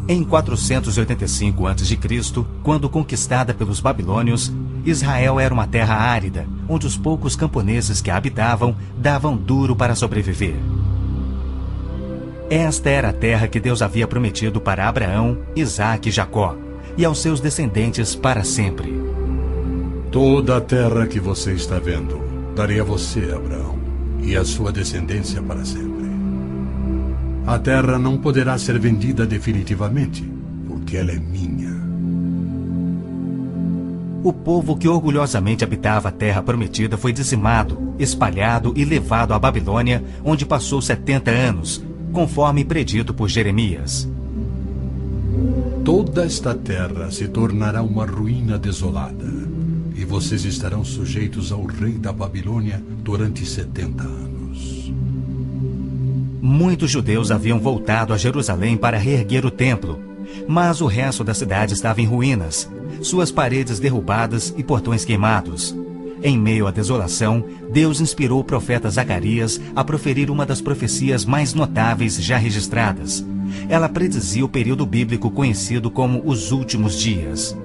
Em 485 a.C., quando conquistada pelos babilônios, Israel era uma terra árida, onde os poucos camponeses que a habitavam davam duro para sobreviver. Esta era a terra que Deus havia prometido para Abraão, Isaque e Jacó, e aos seus descendentes para sempre. Toda a terra que você está vendo, darei a você, Abraão, e a sua descendência para sempre. A terra não poderá ser vendida definitivamente, porque ela é minha. O povo que orgulhosamente habitava a terra prometida foi dizimado, espalhado e levado à Babilônia, onde passou 70 anos, conforme predito por Jeremias. Toda esta terra se tornará uma ruína desolada, e vocês estarão sujeitos ao rei da Babilônia durante 70 anos. Muitos judeus haviam voltado a Jerusalém para reerguer o templo, mas o resto da cidade estava em ruínas, suas paredes derrubadas e portões queimados. Em meio à desolação, Deus inspirou o profeta Zacarias a proferir uma das profecias mais notáveis já registradas. Ela predizia o período bíblico conhecido como os últimos dias.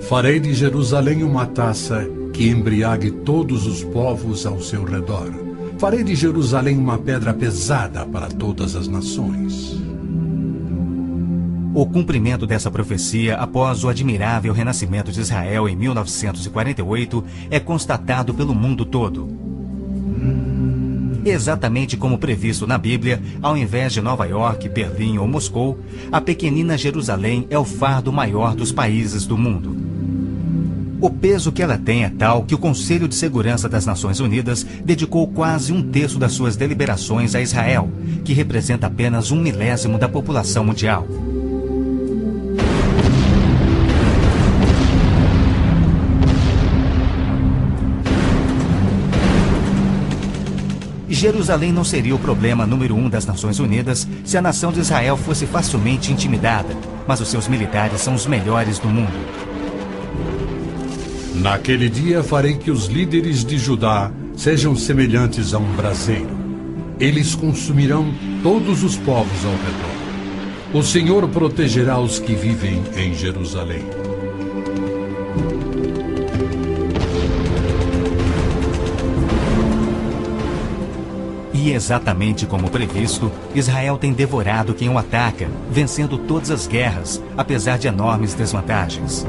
Farei de Jerusalém uma taça que embriague todos os povos ao seu redor. Farei de Jerusalém uma pedra pesada para todas as nações. O cumprimento dessa profecia após o admirável renascimento de Israel em 1948 é constatado pelo mundo todo. Exatamente como previsto na Bíblia, ao invés de Nova York, Berlim ou Moscou, a pequenina Jerusalém é o fardo maior dos países do mundo. O peso que ela tem é tal que o Conselho de Segurança das Nações Unidas dedicou quase 1/3 das suas deliberações a Israel, que representa apenas 1/1000 da população mundial. Jerusalém não seria o problema número 1 das Nações Unidas se a nação de Israel fosse facilmente intimidada, mas os seus militares são os melhores do mundo. Naquele dia farei que os líderes de Judá sejam semelhantes a um braseiro. Eles consumirão todos os povos ao redor. O Senhor protegerá os que vivem em Jerusalém. E exatamente como previsto, Israel tem devorado quem o ataca, vencendo todas as guerras, apesar de enormes desvantagens.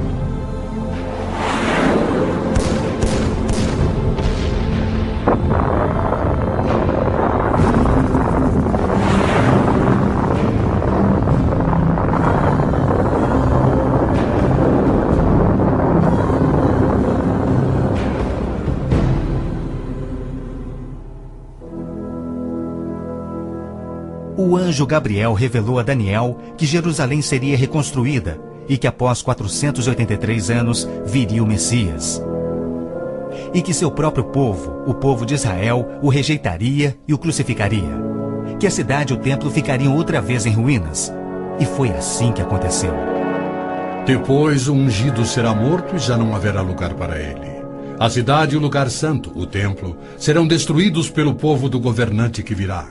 O anjo Gabriel revelou a Daniel que Jerusalém seria reconstruída e que após 483 anos viria o Messias. E que seu próprio povo, o povo de Israel, o rejeitaria e o crucificaria. Que a cidade e o templo ficariam outra vez em ruínas. E foi assim que aconteceu. Depois o ungido será morto e já não haverá lugar para ele. A cidade e o lugar santo, o templo, serão destruídos pelo povo do governante que virá.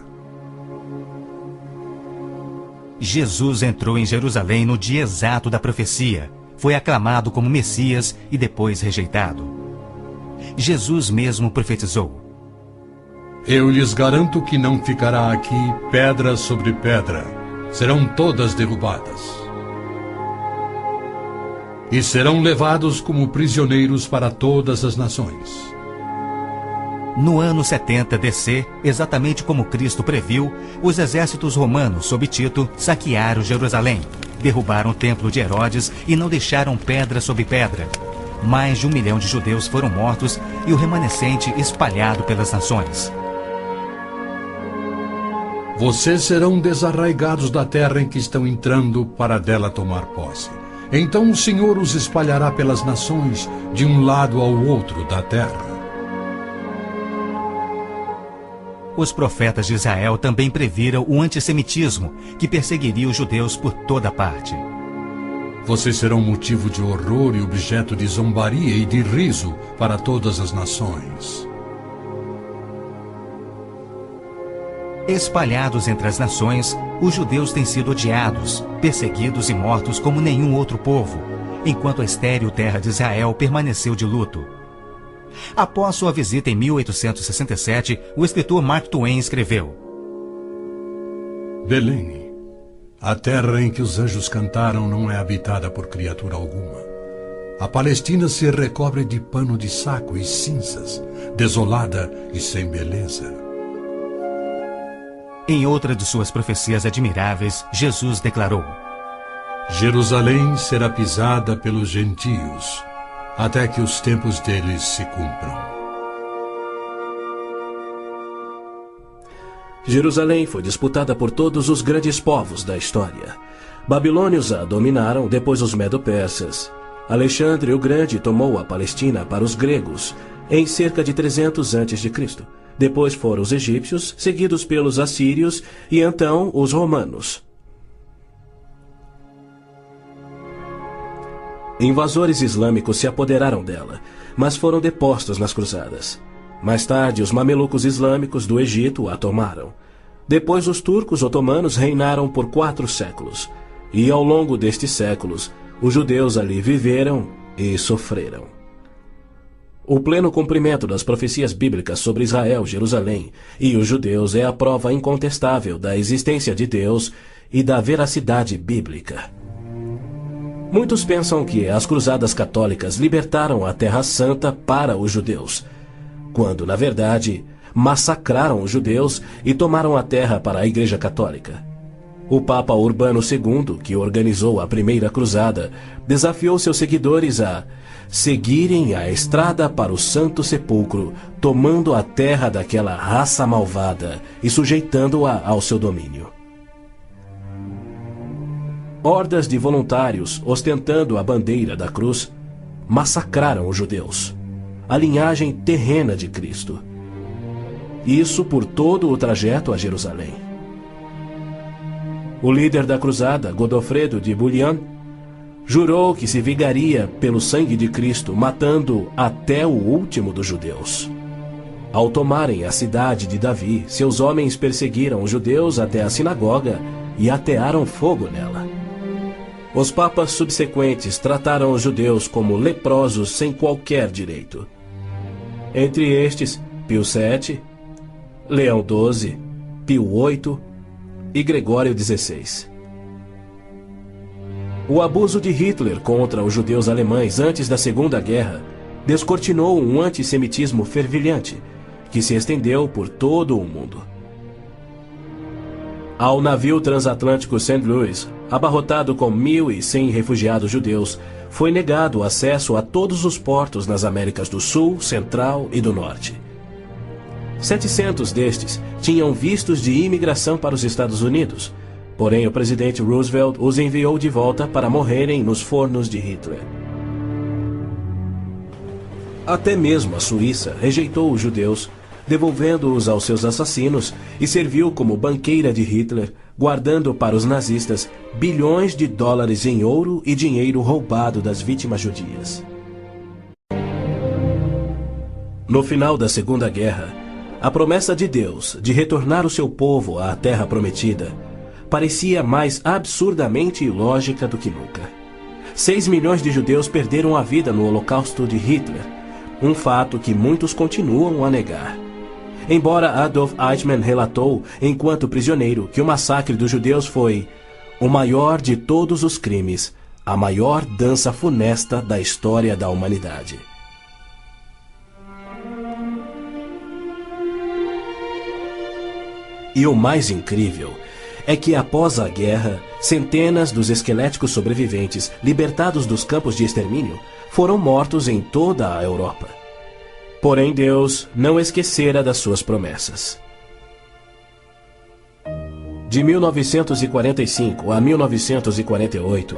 Jesus entrou em Jerusalém no dia exato da profecia, foi aclamado como Messias e depois rejeitado. Jesus mesmo profetizou: Eu lhes garanto que não ficará aqui pedra sobre pedra, serão todas derrubadas. E serão levados como prisioneiros para todas as nações. No ano 70 DC, exatamente como Cristo previu, os exércitos romanos, sob Tito, saquearam Jerusalém, derrubaram o templo de Herodes e não deixaram pedra sobre pedra. Mais de 1 milhão de judeus foram mortos e o remanescente espalhado pelas nações. Vocês serão desarraigados da terra em que estão entrando para dela tomar posse. Então o Senhor os espalhará pelas nações, de um lado ao outro da terra. Os profetas de Israel também previram o antissemitismo, que perseguiria os judeus por toda parte. Vocês serão motivo de horror e objeto de zombaria e de riso para todas as nações. Espalhados entre as nações, os judeus têm sido odiados, perseguidos e mortos como nenhum outro povo, enquanto a estéril terra de Israel permaneceu de luto. Após sua visita em 1867, o escritor Mark Twain escreveu: Belém, a terra em que os anjos cantaram não é habitada por criatura alguma. A Palestina se recobre de pano de saco e cinzas, desolada e sem beleza. Em outra de suas profecias admiráveis, Jesus declarou: Jerusalém será pisada pelos gentios, até que os tempos deles se cumpram. Jerusalém foi disputada por todos os grandes povos da história. Babilônios a dominaram, depois os medo-persas. Alexandre o Grande tomou a Palestina para os gregos em cerca de 300 a.C. Depois foram os egípcios, seguidos pelos assírios e então os romanos. Invasores islâmicos se apoderaram dela, mas foram depostos nas cruzadas. Mais tarde, os mamelucos islâmicos do Egito a tomaram. Depois, os turcos otomanos reinaram por 4 séculos. E ao longo destes séculos, os judeus ali viveram e sofreram. O pleno cumprimento das profecias bíblicas sobre Israel, Jerusalém e os judeus é a prova incontestável da existência de Deus e da veracidade bíblica. Muitos pensam que as cruzadas católicas libertaram a Terra Santa para os judeus, quando, na verdade, massacraram os judeus e tomaram a terra para a Igreja Católica. O Papa Urbano II, que organizou a primeira cruzada, desafiou seus seguidores a seguirem a estrada para o Santo Sepulcro, tomando a terra daquela raça malvada e sujeitando-a ao seu domínio. Hordas de voluntários, ostentando a bandeira da cruz, massacraram os judeus, a linhagem terrena de Cristo. Isso por todo o trajeto a Jerusalém. O líder da cruzada, Godofredo de Bouillon, jurou que se vingaria pelo sangue de Cristo, matando até o último dos judeus. Ao tomarem a cidade de Davi, seus homens perseguiram os judeus até a sinagoga e atearam fogo nela. Os papas subsequentes trataram os judeus como leprosos sem qualquer direito. Entre estes, Pio VII, Leão XII, Pio VIII e Gregório XVI. O abuso de Hitler contra os judeus alemães antes da Segunda Guerra descortinou um antissemitismo fervilhante que se estendeu por todo o mundo. Ao navio transatlântico St. Louis, abarrotado com 1.100 refugiados judeus, foi negado acesso a todos os portos nas Américas do Sul, Central e do Norte. 700 destes tinham vistos de imigração para os Estados Unidos, porém o presidente Roosevelt os enviou de volta para morrerem nos fornos de Hitler. Até mesmo a Suíça rejeitou os judeus, devolvendo-os aos seus assassinos, e serviu como banqueira de Hitler, guardando para os nazistas bilhões de dólares em ouro e dinheiro roubado das vítimas judias. No final da Segunda Guerra, a promessa de Deus de retornar o seu povo à Terra Prometida parecia mais absurdamente ilógica do que nunca. 6 milhões de judeus perderam a vida no Holocausto de Hitler, um fato que muitos continuam a negar. Embora Adolf Eichmann relatou, enquanto prisioneiro, que o massacre dos judeus foi o maior de todos os crimes, a maior dança funesta da história da humanidade. E o mais incrível é que, após a guerra, centenas dos esqueléticos sobreviventes, libertados dos campos de extermínio, foram mortos em toda a Europa. Porém, Deus não esquecera das suas promessas. De 1945 a 1948,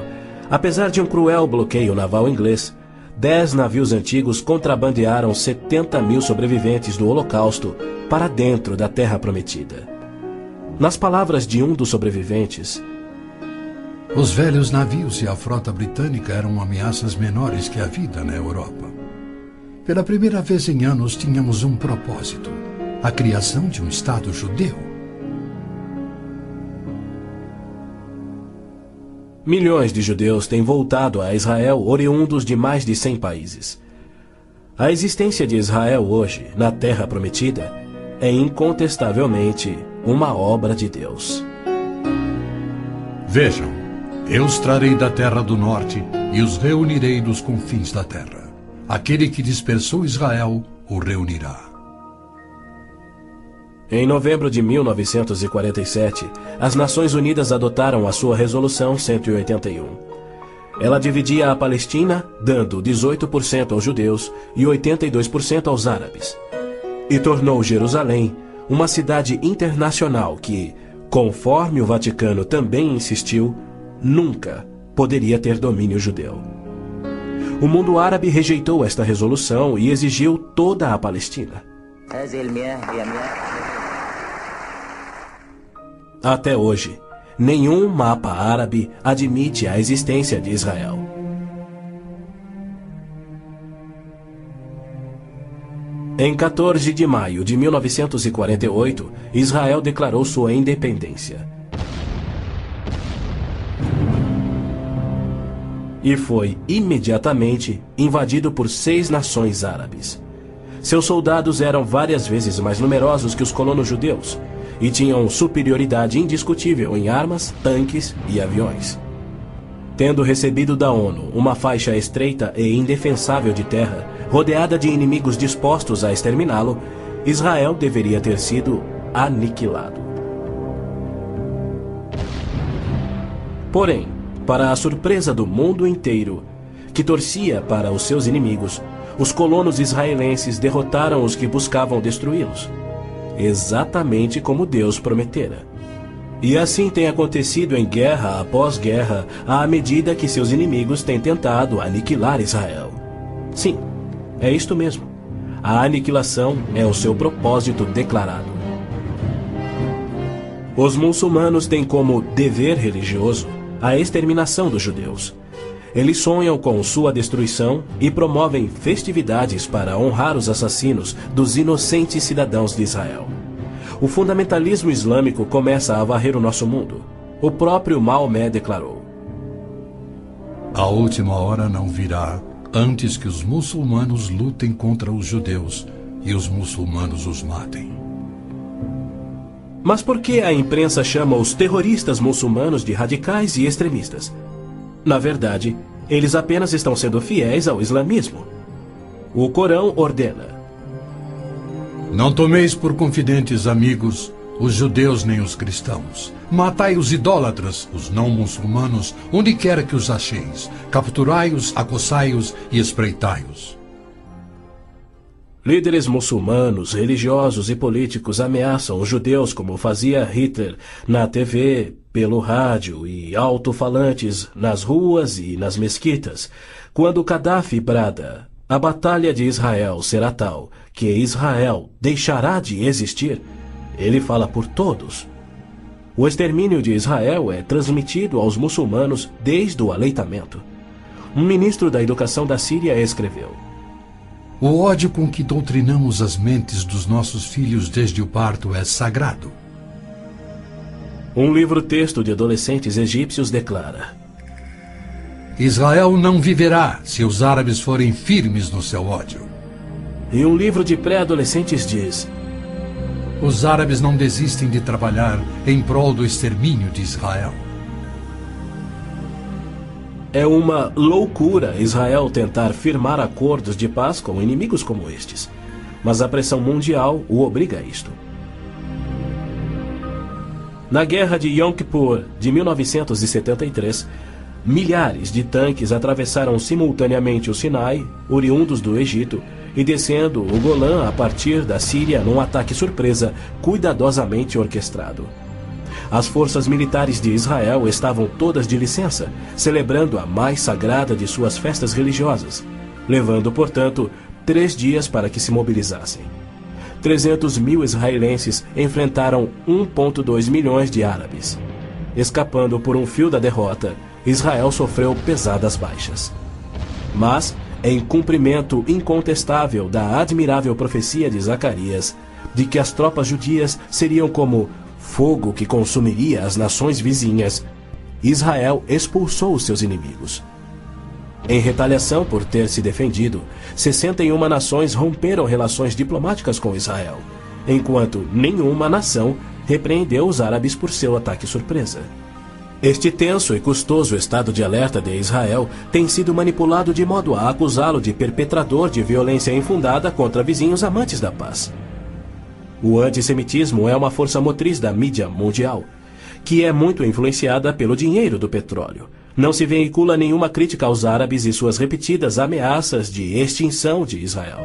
apesar de um cruel bloqueio naval inglês, 10 navios antigos contrabandearam 70 mil sobreviventes do Holocausto para dentro da Terra Prometida. Nas palavras de um dos sobreviventes, os velhos navios e a frota britânica eram ameaças menores que a vida na Europa. Pela primeira vez em anos tínhamos um propósito: a criação de um Estado judeu. Milhões de judeus têm voltado a Israel oriundos de mais de 100 países. A existência de Israel hoje, na Terra Prometida, é incontestavelmente uma obra de Deus. Vejam, eu os trarei da terra do norte e os reunirei dos confins da terra. Aquele que dispersou Israel o reunirá. Em novembro de 1947, as Nações Unidas adotaram a sua Resolução 181. Ela dividia a Palestina, dando 18% aos judeus e 82% aos árabes. E tornou Jerusalém uma cidade internacional que, conforme o Vaticano também insistiu, nunca poderia ter domínio judeu. O mundo árabe rejeitou esta resolução e exigiu toda a Palestina. Até hoje, nenhum mapa árabe admite a existência de Israel. Em 14 de maio de 1948, Israel declarou sua independência. E foi imediatamente invadido por 6 nações árabes. Seus soldados eram várias vezes mais numerosos que os colonos judeus e tinham superioridade indiscutível em armas, tanques e aviões. Tendo recebido da ONU uma faixa estreita e indefensável de terra, rodeada de inimigos dispostos a exterminá-lo, Israel deveria ter sido aniquilado. Porém, para a surpresa do mundo inteiro, que torcia para os seus inimigos, os colonos israelenses derrotaram os que buscavam destruí-los, exatamente como Deus prometera. E assim tem acontecido em guerra após guerra, à medida que seus inimigos têm tentado aniquilar Israel. Sim, é isto mesmo. A aniquilação é o seu propósito declarado. Os muçulmanos têm como dever religioso a exterminação dos judeus. Eles sonham com sua destruição e promovem festividades para honrar os assassinos dos inocentes cidadãos de Israel. O fundamentalismo islâmico começa a varrer o nosso mundo. O próprio Maomé declarou: A última hora não virá antes que os muçulmanos lutem contra os judeus e os muçulmanos os matem. Mas por que a imprensa chama os terroristas muçulmanos de radicais e extremistas? Na verdade, eles apenas estão sendo fiéis ao islamismo. O Corão ordena: Não tomeis por confidentes amigos os judeus nem os cristãos. Matai os idólatras, os não muçulmanos, onde quer que os acheis. Capturai-os, acossai-os e espreitai-os. Líderes muçulmanos, religiosos e políticos ameaçam os judeus como fazia Hitler na TV, pelo rádio e alto-falantes nas ruas e nas mesquitas. Quando Gaddafi brada: a batalha de Israel será tal que Israel deixará de existir, ele fala por todos. O extermínio de Israel é transmitido aos muçulmanos desde o aleitamento. Um ministro da educação da Síria escreveu: O ódio com que doutrinamos as mentes dos nossos filhos desde o parto é sagrado. Um livro-texto de adolescentes egípcios declara: Israel não viverá se os árabes forem firmes no seu ódio. E um livro de pré-adolescentes diz: Os árabes não desistem de trabalhar em prol do extermínio de Israel. É uma loucura Israel tentar firmar acordos de paz com inimigos como estes, mas a pressão mundial o obriga a isto. Na Guerra de Yom Kippur de 1973, milhares de tanques atravessaram simultaneamente o Sinai, oriundos do Egito, e descendo o Golã a partir da Síria num ataque surpresa cuidadosamente orquestrado. As forças militares de Israel estavam todas de licença, celebrando a mais sagrada de suas festas religiosas, levando, portanto, 3 dias para que se mobilizassem. 300 mil israelenses enfrentaram 1,2 milhões de árabes. Escapando por um fio da derrota, Israel sofreu pesadas baixas. Mas, em cumprimento incontestável da admirável profecia de Zacarias, de que as tropas judias seriam como fogo que consumiria as nações vizinhas, Israel expulsou os seus inimigos. Em retaliação por ter se defendido, 61 nações romperam relações diplomáticas com Israel, enquanto nenhuma nação repreendeu os árabes por seu ataque surpresa. Este tenso e custoso estado de alerta de Israel tem sido manipulado de modo a acusá-lo de perpetrador de violência infundada contra vizinhos amantes da paz. O antissemitismo é uma força motriz da mídia mundial, que é muito influenciada pelo dinheiro do petróleo. Não se veicula nenhuma crítica aos árabes e suas repetidas ameaças de extinção de Israel.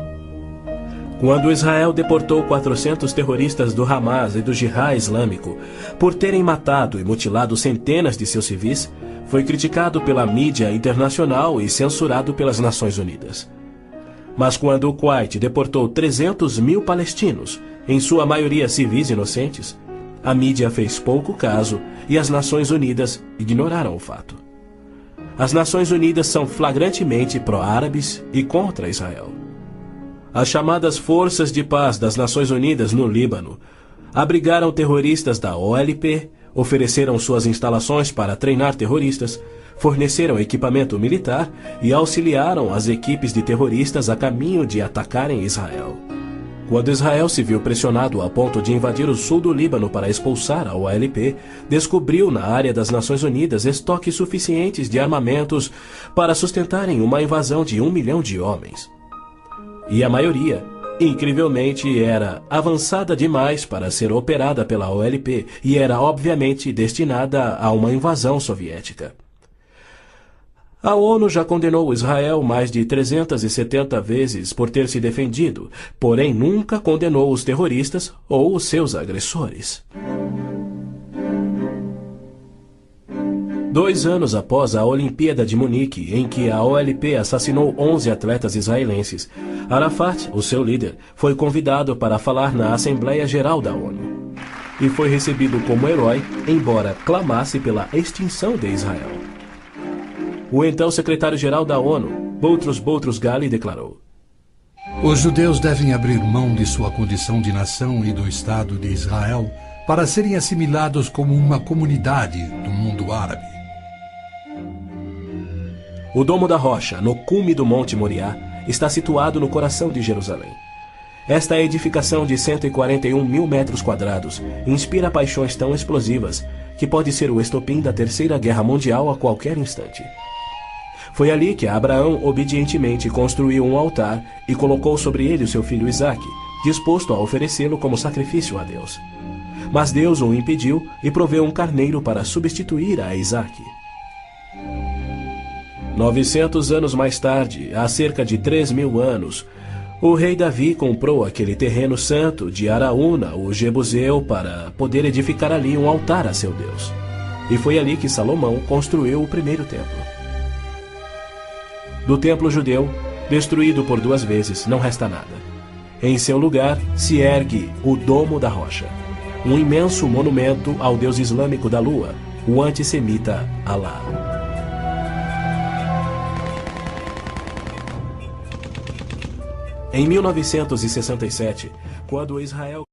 Quando Israel deportou 400 terroristas do Hamas e do Jihad Islâmico por terem matado e mutilado centenas de seus civis, foi criticado pela mídia internacional e censurado pelas Nações Unidas. Mas quando o Kuwait deportou 300 mil palestinos, em sua maioria civis inocentes, a mídia fez pouco caso e as Nações Unidas ignoraram o fato. As Nações Unidas são flagrantemente pró-árabes e contra Israel. As chamadas Forças de Paz das Nações Unidas no Líbano abrigaram terroristas da OLP, ofereceram suas instalações para treinar terroristas, forneceram equipamento militar e auxiliaram as equipes de terroristas a caminho de atacarem Israel. Quando Israel se viu pressionado a ponto de invadir o sul do Líbano para expulsar a OLP, descobriu na área das Nações Unidas estoques suficientes de armamentos para sustentarem uma invasão de 1 milhão de homens. E a maioria, incrivelmente, era avançada demais para ser operada pela OLP e era obviamente destinada a uma invasão soviética. A ONU já condenou Israel mais de 370 vezes por ter se defendido, porém nunca condenou os terroristas ou os seus agressores. 2 anos após a Olimpíada de Munique, em que a OLP assassinou 11 atletas israelenses, Arafat, o seu líder, foi convidado para falar na Assembleia Geral da ONU. E foi recebido como herói, embora clamasse pela extinção de Israel. O então secretário-geral da ONU, Boutros Ghali, declarou: Os judeus devem abrir mão de sua condição de nação e do Estado de Israel para serem assimilados como uma comunidade do mundo árabe. O Domo da Rocha, no cume do Monte Moriá, está situado no coração de Jerusalém. Esta edificação de 141 mil metros quadrados inspira paixões tão explosivas que pode ser o estopim da Terceira Guerra Mundial a qualquer instante. Foi ali que Abraão obedientemente construiu um altar e colocou sobre ele o seu filho Isaque, disposto a oferecê-lo como sacrifício a Deus. Mas Deus o impediu e proveu um carneiro para substituir a Isaque. 900 anos mais tarde, há cerca de 3.000 anos, o rei Davi comprou aquele terreno santo de Araúna, o Jebuseu, para poder edificar ali um altar a seu Deus. E foi ali que Salomão construiu o primeiro templo. Do templo judeu, destruído por 2 vezes, não resta nada. Em seu lugar se ergue o Domo da Rocha, um imenso monumento ao deus islâmico da lua, o antissemita Alá. Em 1967, quando Israel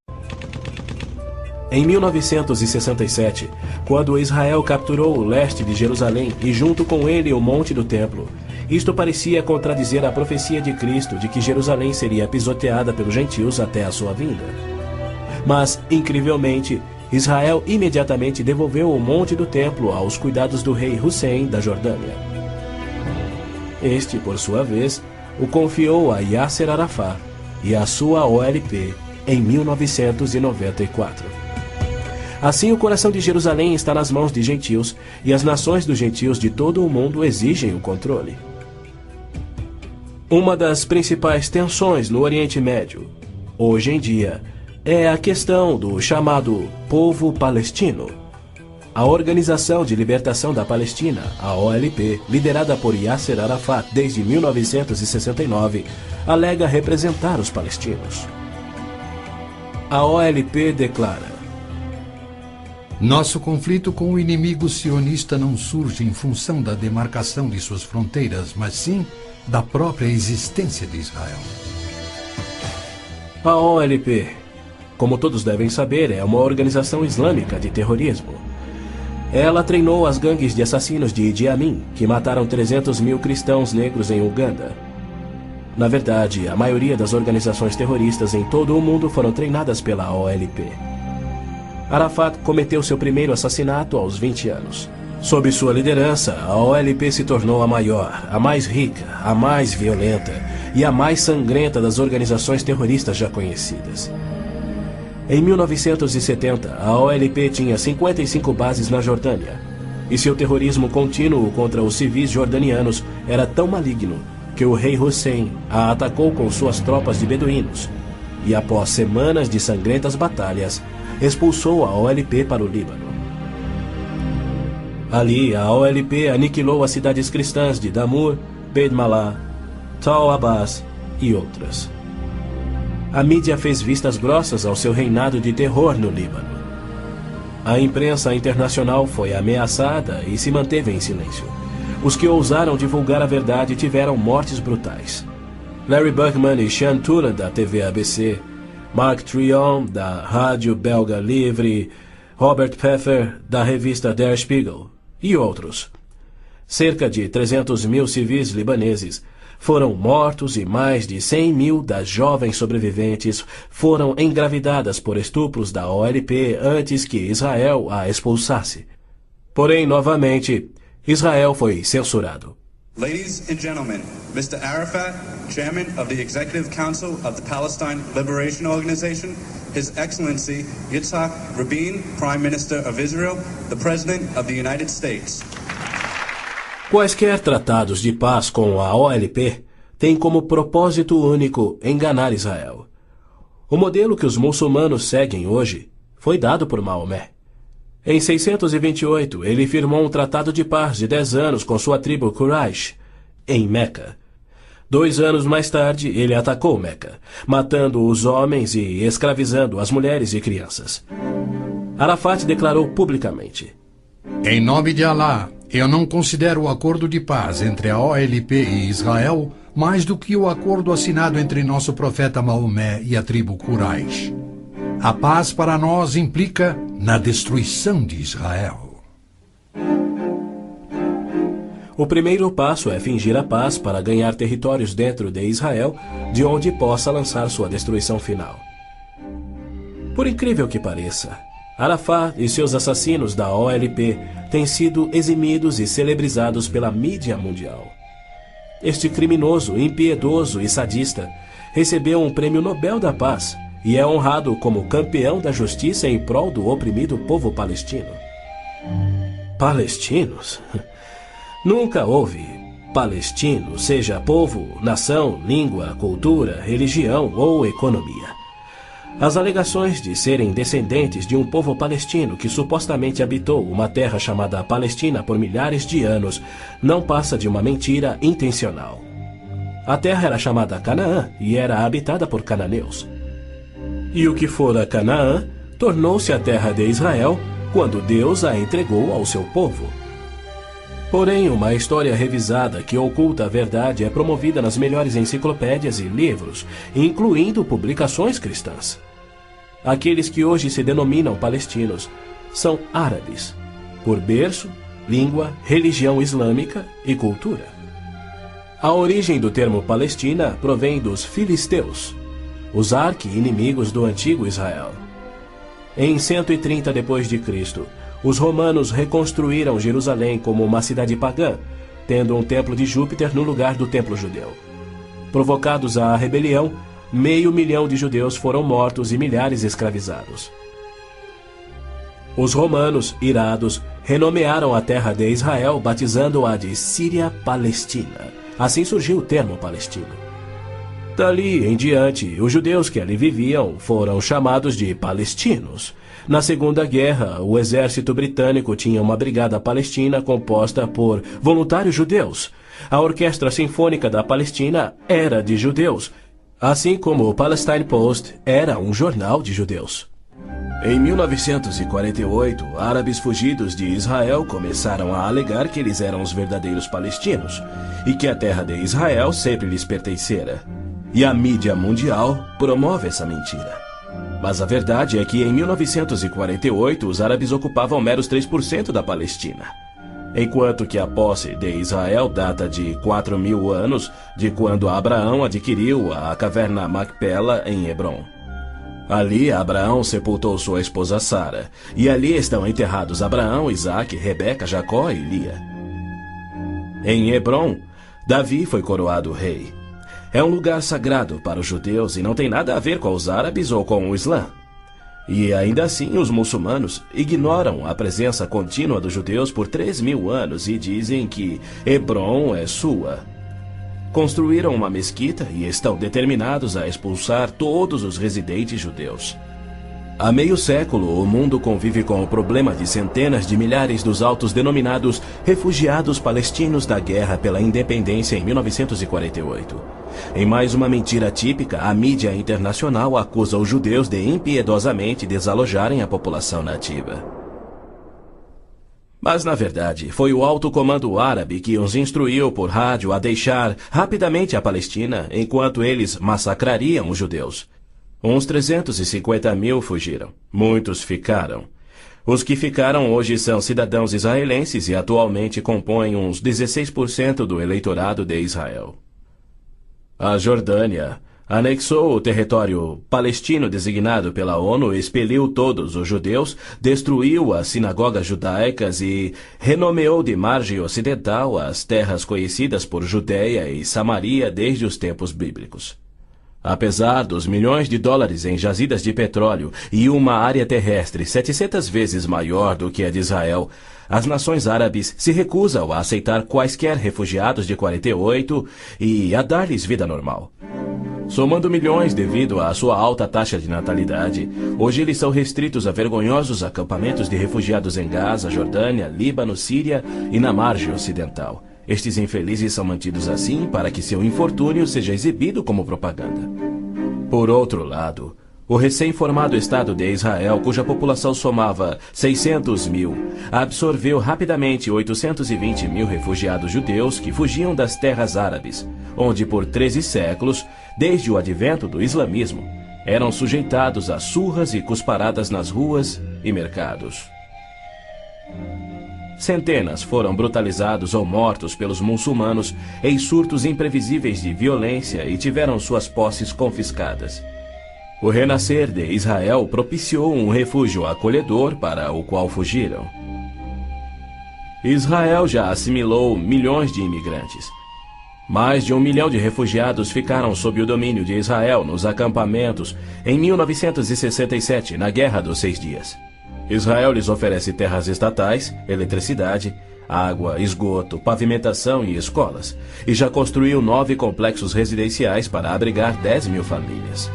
capturou o leste de Jerusalém e junto com ele o Monte do Templo, isto parecia contradizer a profecia de Cristo de que Jerusalém seria pisoteada pelos gentios até a sua vinda. Mas, incrivelmente, Israel imediatamente devolveu o Monte do Templo aos cuidados do rei Hussein da Jordânia. Este, por sua vez, o confiou a Yasser Arafat e a sua OLP em 1994. Assim, o coração de Jerusalém está nas mãos de gentios e as nações dos gentios de todo o mundo exigem o controle. Uma das principais tensões no Oriente Médio, hoje em dia, é a questão do chamado povo palestino. A Organização de Libertação da Palestina, a OLP, liderada por Yasser Arafat desde 1969, alega representar os palestinos. A OLP declara: Nosso conflito com o inimigo sionista não surge em função da demarcação de suas fronteiras, mas sim da própria existência de Israel. A OLP, como todos devem saber, é uma organização islâmica de terrorismo. Ela treinou as gangues de assassinos de Idi Amin, que mataram 300 mil cristãos negros em Uganda. Na verdade, a maioria das organizações terroristas em todo o mundo foram treinadas pela OLP. Arafat cometeu seu primeiro assassinato aos 20 anos. Sob sua liderança, a OLP se tornou a maior, a mais rica, a mais violenta e a mais sangrenta das organizações terroristas já conhecidas. Em 1970, a OLP tinha 55 bases na Jordânia, e seu terrorismo contínuo contra os civis jordanianos era tão maligno que o rei Hussein a atacou com suas tropas de beduínos, e após semanas de sangrentas batalhas, expulsou a OLP para o Líbano. Ali, a OLP aniquilou as cidades cristãs de Damur, Beit Malá, Tal Abbas e outras. A mídia fez vistas grossas ao seu reinado de terror no Líbano. A imprensa internacional foi ameaçada e se manteve em silêncio. Os que ousaram divulgar a verdade tiveram mortes brutais. Larry Buckman e Sean Turan, da TV ABC, Mark Trion, da Rádio Belga Livre, Robert Pfeffer, da revista Der Spiegel, e outros. Cerca de 300 mil civis libaneses foram mortos e mais de 100 mil das jovens sobreviventes foram engravidadas por estupros da OLP antes que Israel a expulsasse. Porém, novamente, Israel foi censurado. Ladies and gentlemen, Mr. Arafat, Chairman of the Executive Council of the Palestine Liberation Organization, His Excellency Yitzhak Rabin, Prime Minister of Israel, the President of the United States. Quaisquer tratados de paz com a OLP têm como propósito único enganar Israel. O modelo que os muçulmanos seguem hoje foi dado por Maomé. Em 628, ele firmou um tratado de paz de 10 anos com sua tribo Quraysh, em Meca. 2 anos mais tarde, ele atacou Meca, matando os homens e escravizando as mulheres e crianças. Arafat declarou publicamente: Em nome de Alá, eu não considero o acordo de paz entre a OLP e Israel mais do que o acordo assinado entre nosso profeta Maomé e a tribo Quraysh. A paz para nós implica na destruição de Israel. O primeiro passo é fingir a paz para ganhar territórios dentro de Israel, de onde possa lançar sua destruição final. Por incrível que pareça, Arafat e seus assassinos da OLP têm sido eximidos e celebrizados pela mídia mundial. Este criminoso, impiedoso e sadista recebeu um prêmio Nobel da Paz e é honrado como campeão da justiça em prol do oprimido povo palestino. Palestinos? Nunca houve palestino, seja povo, nação, língua, cultura, religião ou economia. As alegações de serem descendentes de um povo palestino que supostamente habitou uma terra chamada Palestina por milhares de anos não passa de uma mentira intencional. A terra era chamada Canaã e era habitada por cananeus. E o que fora Canaã tornou-se a terra de Israel quando Deus a entregou ao seu povo. Porém, uma história revisada que oculta a verdade é promovida nas melhores enciclopédias e livros, incluindo publicações cristãs. Aqueles que hoje se denominam palestinos são árabes, por berço, língua, religião islâmica e cultura. A origem do termo Palestina provém dos filisteus, os arqui-inimigos do antigo Israel. Em 130 d.C., os romanos reconstruíram Jerusalém como uma cidade pagã, tendo um templo de Júpiter no lugar do templo judeu. Provocados à rebelião, 500 mil de judeus foram mortos e milhares escravizados. Os romanos, irados, renomearam a terra de Israel, batizando-a de Síria-Palestina. Assim surgiu o termo palestino. Dali em diante, os judeus que ali viviam foram chamados de palestinos. Na Segunda Guerra, o exército britânico tinha uma brigada palestina composta por voluntários judeus. A Orquestra Sinfônica da Palestina era de judeus, assim como o Palestine Post era um jornal de judeus. Em 1948, árabes fugidos de Israel começaram a alegar que eles eram os verdadeiros palestinos e que a terra de Israel sempre lhes pertencera. E a mídia mundial promove essa mentira. Mas a verdade é que em 1948 os árabes ocupavam meros 3% da Palestina. Enquanto que a posse de Israel data de 4.000 anos de quando Abraão adquiriu a caverna Macpela em Hebrom. Ali Abraão sepultou sua esposa Sara, e ali estão enterrados Abraão, Isaque, Rebeca, Jacó e Lia. Em Hebrom, Davi foi coroado rei. É um lugar sagrado para os judeus e não tem nada a ver com os árabes ou com o Islã. E ainda assim, os muçulmanos ignoram a presença contínua dos judeus por 3.000 anos e dizem que Hebrom é sua. Construíram uma mesquita e estão determinados a expulsar todos os residentes judeus. Há meio século, o mundo convive com o problema de centenas de milhares dos autodenominados refugiados palestinos da guerra pela independência em 1948. Em mais uma mentira típica, a mídia internacional acusa os judeus de impiedosamente desalojarem a população nativa. Mas, na verdade, foi o alto comando árabe que os instruiu por rádio a deixar rapidamente a Palestina enquanto eles massacrariam os judeus. Uns 350.000 fugiram. Muitos ficaram. Os que ficaram hoje são cidadãos israelenses e atualmente compõem uns 16% do eleitorado de Israel. A Jordânia anexou o território palestino designado pela ONU, expeliu todos os judeus, destruiu as sinagogas judaicas e renomeou de margem ocidental as terras conhecidas por Judeia e Samaria desde os tempos bíblicos. Apesar dos milhões de dólares em jazidas de petróleo e uma área terrestre 700 vezes maior do que a de Israel, as nações árabes se recusam a aceitar quaisquer refugiados de 48 e a dar-lhes vida normal. Somando milhões devido à sua alta taxa de natalidade, hoje eles são restritos a vergonhosos acampamentos de refugiados em Gaza, Jordânia, Líbano, Síria e na margem ocidental. Estes infelizes são mantidos assim para que seu infortúnio seja exibido como propaganda. Por outro lado, o recém-formado Estado de Israel, cuja população somava 600.000, absorveu rapidamente 820.000 refugiados judeus que fugiam das terras árabes, onde por 13 séculos, desde o advento do islamismo, eram sujeitados a surras e cusparadas nas ruas e mercados. Centenas foram brutalizados ou mortos pelos muçulmanos em surtos imprevisíveis de violência e tiveram suas posses confiscadas. O renascer de Israel propiciou um refúgio acolhedor para o qual fugiram. Israel já assimilou milhões de imigrantes. Mais de 1 milhão de refugiados ficaram sob o domínio de Israel nos acampamentos em 1967, na Guerra dos 6 Dias. Israel lhes oferece terras estatais, eletricidade, água, esgoto, pavimentação e escolas, e já construiu 9 complexos residenciais para abrigar 10.000 famílias.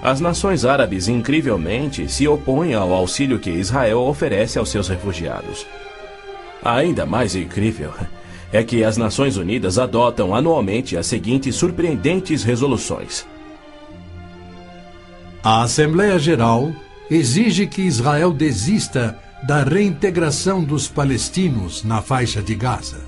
As nações árabes, incrivelmente, se opõem ao auxílio que Israel oferece aos seus refugiados. Ainda mais incrível é que as Nações Unidas adotam anualmente as seguintes surpreendentes resoluções. A Assembleia Geral exige que Israel desista da reintegração dos palestinos na faixa de Gaza.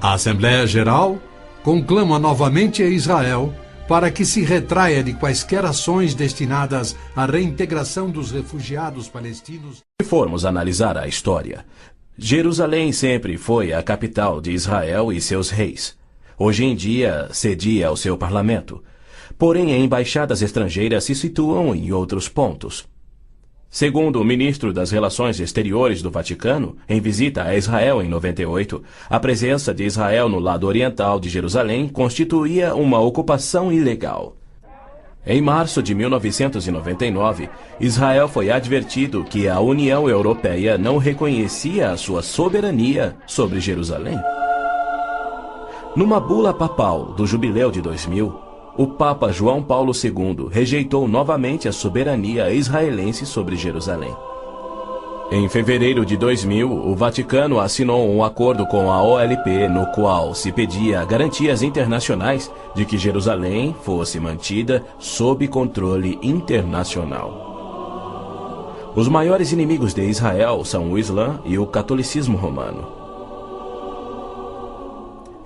A Assembleia Geral conclama novamente a Israel para que se retraia de quaisquer ações destinadas à reintegração dos refugiados palestinos. Se formos analisar a história, Jerusalém sempre foi a capital de Israel e seus reis. Hoje em dia, cedia ao seu parlamento. Porém, embaixadas estrangeiras se situam em outros pontos. Segundo o ministro das Relações Exteriores do Vaticano, em visita a Israel em 98, a presença de Israel no lado oriental de Jerusalém constituía uma ocupação ilegal. Em março de 1999, Israel foi advertido que a União Europeia não reconhecia a sua soberania sobre Jerusalém. Numa bula papal do Jubileu de 2000, o Papa João Paulo II rejeitou novamente a soberania israelense sobre Jerusalém. Em fevereiro de 2000, o Vaticano assinou um acordo com a OLP, no qual se pedia garantias internacionais de que Jerusalém fosse mantida sob controle internacional. Os maiores inimigos de Israel são o Islã e o catolicismo romano.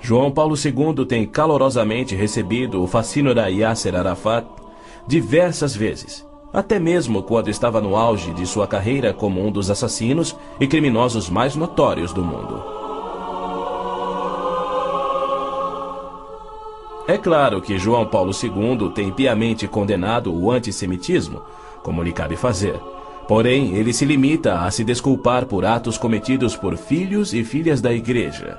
João Paulo II tem calorosamente recebido o fascínora Yasser Arafat, diversas vezes, até mesmo quando estava no auge de sua carreira como um dos assassinos e criminosos mais notórios do mundo. É claro que João Paulo II tem piamente condenado o antissemitismo, como lhe cabe fazer. Porém, ele se limita a se desculpar por atos cometidos por filhos e filhas da Igreja.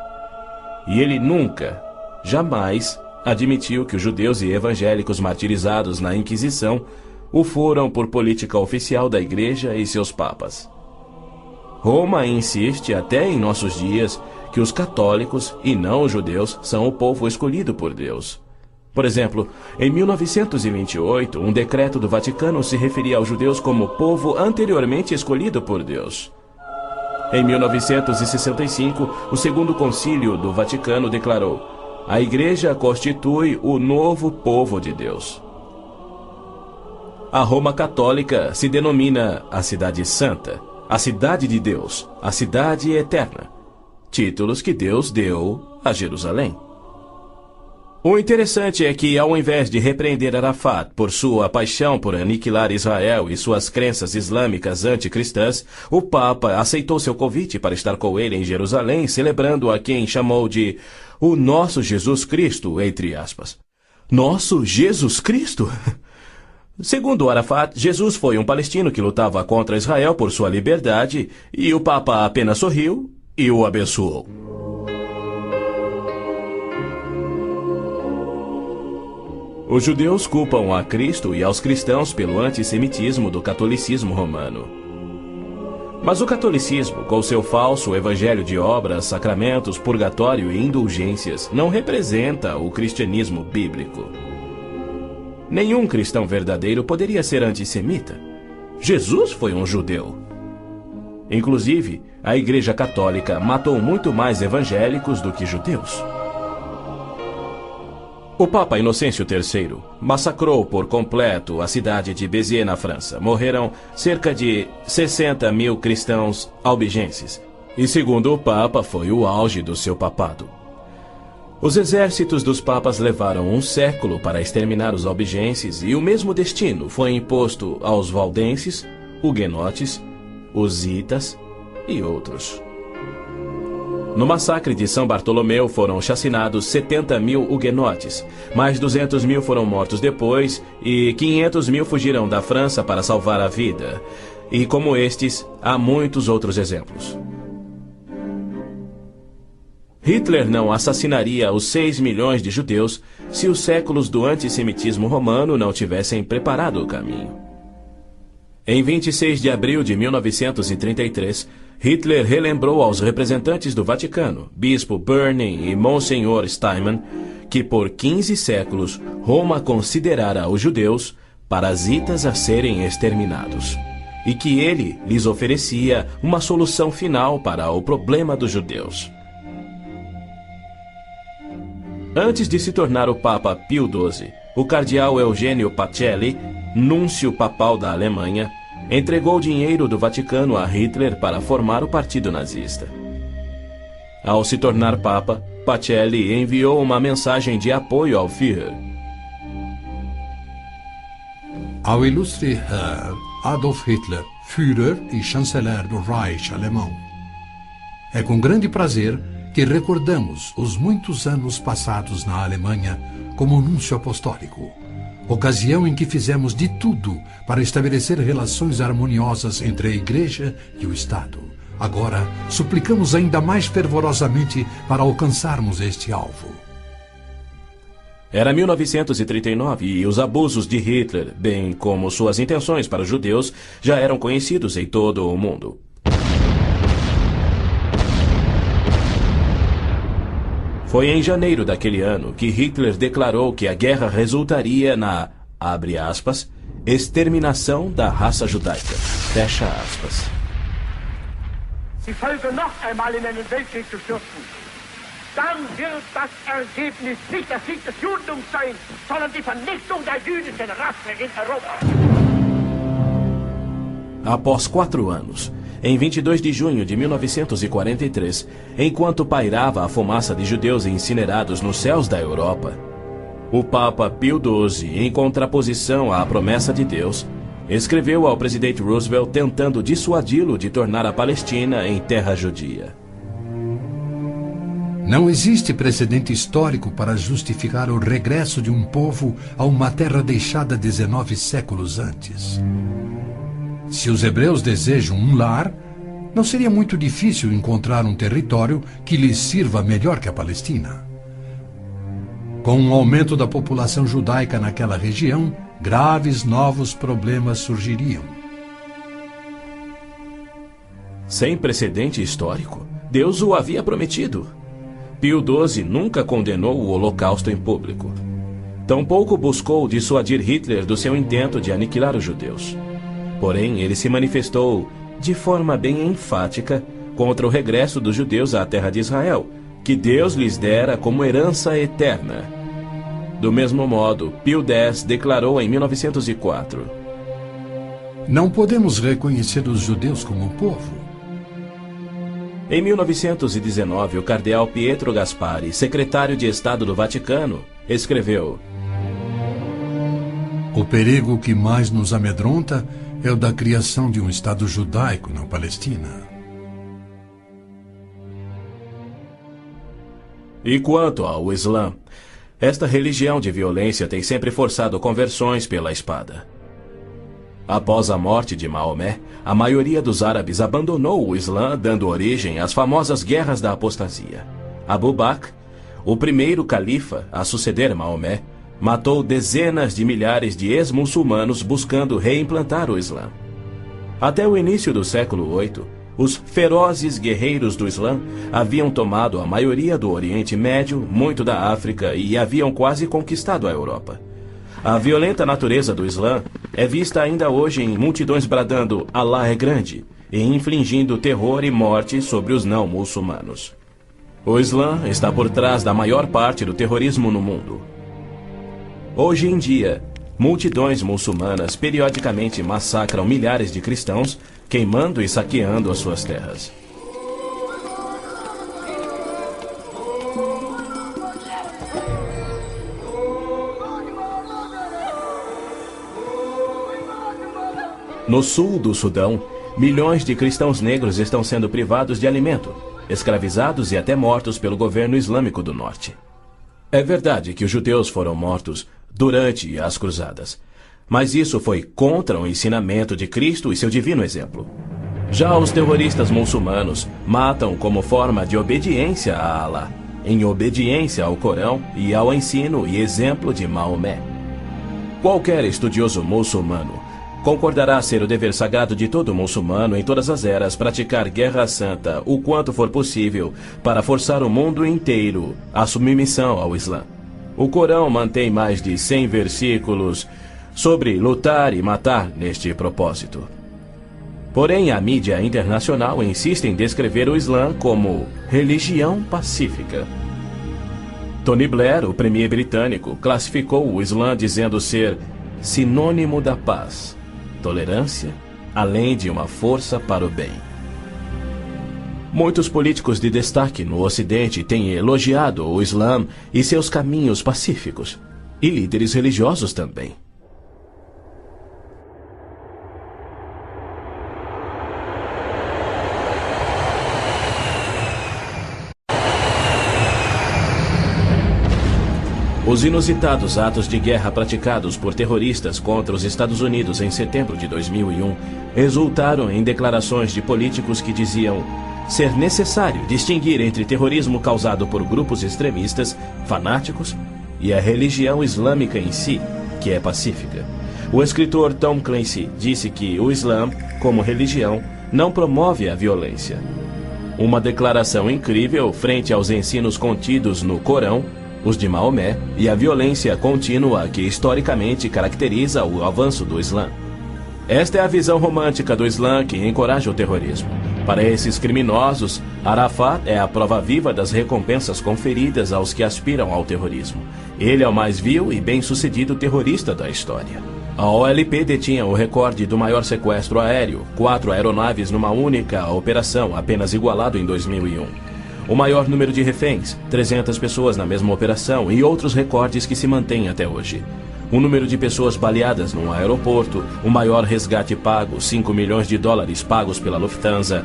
E ele nunca, jamais, admitiu que os judeus e evangélicos martirizados na Inquisição o foram por política oficial da Igreja e seus papas. Roma insiste até em nossos dias que os católicos e não os judeus são o povo escolhido por Deus. Por exemplo, em 1928, um decreto do Vaticano se referia aos judeus como povo anteriormente escolhido por Deus. Em 1965, o Segundo Concílio do Vaticano declarou: a Igreja constitui o novo povo de Deus. A Roma Católica se denomina a Cidade Santa, a Cidade de Deus, a Cidade Eterna, títulos que Deus deu a Jerusalém. O interessante é que, ao invés de repreender Arafat por sua paixão por aniquilar Israel e suas crenças islâmicas anticristãs, o Papa aceitou seu convite para estar com ele em Jerusalém, celebrando a quem chamou de o nosso Jesus Cristo, entre aspas. Nosso Jesus Cristo? Segundo Arafat, Jesus foi um palestino que lutava contra Israel por sua liberdade, e o Papa apenas sorriu e o abençoou. Os judeus culpam a Cristo e aos cristãos pelo antissemitismo do catolicismo romano. Mas o catolicismo, com seu falso evangelho de obras, sacramentos, purgatório e indulgências, não representa o cristianismo bíblico. Nenhum cristão verdadeiro poderia ser antissemita. Jesus foi um judeu. Inclusive, a Igreja Católica matou muito mais evangélicos do que judeus. O Papa Inocêncio III massacrou por completo a cidade de Béziers, na França. Morreram cerca de 60 mil cristãos albigenses. E segundo o Papa, foi o auge do seu papado. Os exércitos dos papas levaram um século para exterminar os albigenses e o mesmo destino foi imposto aos valdenses, huguenotes, husitas e outros. No massacre de São Bartolomeu foram chacinados 70 mil huguenotes, mais 200 mil foram mortos depois e 500 mil fugiram da França para salvar a vida. E como estes, há muitos outros exemplos. Hitler não assassinaria os 6 milhões de judeus se os séculos do antissemitismo romano não tivessem preparado o caminho. Em 26 de abril de 1933, Hitler relembrou aos representantes do Vaticano, Bispo Burney e Monsenhor Steinmann, que por 15 séculos Roma considerara os judeus parasitas a serem exterminados, e que ele lhes oferecia uma solução final para o problema dos judeus. Antes de se tornar o Papa Pio XII, o cardeal Eugênio Pacelli, núncio papal da Alemanha, entregou dinheiro do Vaticano a Hitler para formar o Partido Nazista. Ao se tornar Papa, Pacelli enviou uma mensagem de apoio ao Führer. Ao ilustre Herr Adolf Hitler, Führer e chanceler do Reich alemão. É com grande prazer que recordamos os muitos anos passados na Alemanha como núncio apostólico, ocasião em que fizemos de tudo para estabelecer relações harmoniosas entre a Igreja e o Estado. Agora, suplicamos ainda mais fervorosamente para alcançarmos este alvo. Era 1939 e os abusos de Hitler, bem como suas intenções para os judeus, já eram conhecidos em todo o mundo. Foi em janeiro daquele ano que Hitler declarou que a guerra resultaria na, abre aspas, exterminação da raça judaica, fecha aspas. Die Völker noch einmal in einen Weltkrieg zu stürzen, dann wird das Ergebnis nicht der Sieg des Judentums sein, sondern die Vernichtung der jüdischen Rasse in Europa. Após 4 anos, em 22 de junho de 1943, enquanto pairava a fumaça de judeus incinerados nos céus da Europa, O Papa Pio XII, em contraposição à promessa de Deus, escreveu ao presidente Roosevelt tentando dissuadi-lo de tornar a Palestina em terra judia. Não existe precedente histórico para justificar o regresso de um povo a uma terra deixada 19 séculos antes. Se os hebreus desejam um lar, não seria muito difícil encontrar um território que lhes sirva melhor que a Palestina. Com o aumento da população judaica naquela região, graves novos problemas surgiriam. Sem precedente histórico, Deus o havia prometido. Pio XII nunca condenou o Holocausto em público. Tampouco buscou dissuadir Hitler do seu intento de aniquilar os judeus. Porém, ele se manifestou, de forma bem enfática, contra o regresso dos judeus à terra de Israel, que Deus lhes dera como herança eterna. Do mesmo modo, Pio X declarou em 1904: Não podemos reconhecer os judeus como povo. Em 1919, o cardeal Pietro Gasparri, secretário de Estado do Vaticano, escreveu: O perigo que mais nos amedronta é o da criação de um Estado judaico na Palestina. E quanto ao Islã, esta religião de violência tem sempre forçado conversões pela espada. Após a morte de Maomé, a maioria dos árabes abandonou o Islã, dando origem às famosas guerras da apostasia. Abu Bakr, o primeiro califa a suceder Maomé, matou dezenas de milhares de ex-muçulmanos buscando reimplantar o Islã. Até o início do século VIII, os ferozes guerreiros do Islã haviam tomado a maioria do Oriente Médio, muito da África e haviam quase conquistado a Europa. A violenta natureza do Islã é vista ainda hoje em multidões bradando "Allah é grande" e infligindo terror e morte sobre os não-muçulmanos. O Islã está por trás da maior parte do terrorismo no mundo. Hoje em dia, multidões muçulmanas periodicamente massacram milhares de cristãos, queimando e saqueando as suas terras. No sul do Sudão, milhões de cristãos negros estão sendo privados de alimento, escravizados e até mortos pelo governo islâmico do norte. É verdade que os judeus foram mortos durante as cruzadas, mas isso foi contra o ensinamento de Cristo e seu divino exemplo. Já os terroristas muçulmanos matam como forma de obediência a Allah, em obediência ao Corão e ao ensino e exemplo de Maomé. Qualquer estudioso muçulmano concordará ser o dever sagrado de todo muçulmano em todas as eras praticar guerra santa o quanto for possível para forçar o mundo inteiro à submissão ao Islã. O Corão mantém mais de 100 versículos sobre lutar e matar neste propósito. Porém, a mídia internacional insiste em descrever o Islã como religião pacífica. Tony Blair, o premier britânico, classificou o Islã dizendo ser sinônimo da paz, tolerância, além de uma força para o bem. Muitos políticos de destaque no Ocidente têm elogiado o Islã e seus caminhos pacíficos, e líderes religiosos também. Os inusitados atos de guerra praticados por terroristas contra os Estados Unidos em setembro de 2001 resultaram em declarações de políticos que diziam ser necessário distinguir entre terrorismo causado por grupos extremistas, fanáticos, e a religião islâmica em si, que é pacífica. O escritor Tom Clancy disse que o Islã, como religião, não promove a violência. Uma declaração incrível frente aos ensinos contidos no Corão, os de Maomé, e a violência contínua que historicamente caracteriza o avanço do Islã. Esta é a visão romântica do Islã que encoraja o terrorismo. Para esses criminosos, Arafat é a prova viva das recompensas conferidas aos que aspiram ao terrorismo. Ele é o mais vil e bem-sucedido terrorista da história. A OLP detinha o recorde do maior sequestro aéreo, 4 aeronaves numa única operação, apenas igualado em 2001. o maior número de reféns, 300 pessoas na mesma operação e outros recordes que se mantêm até hoje. O número de pessoas baleadas num aeroporto, o maior resgate pago, $5 milhões pagos pela Lufthansa.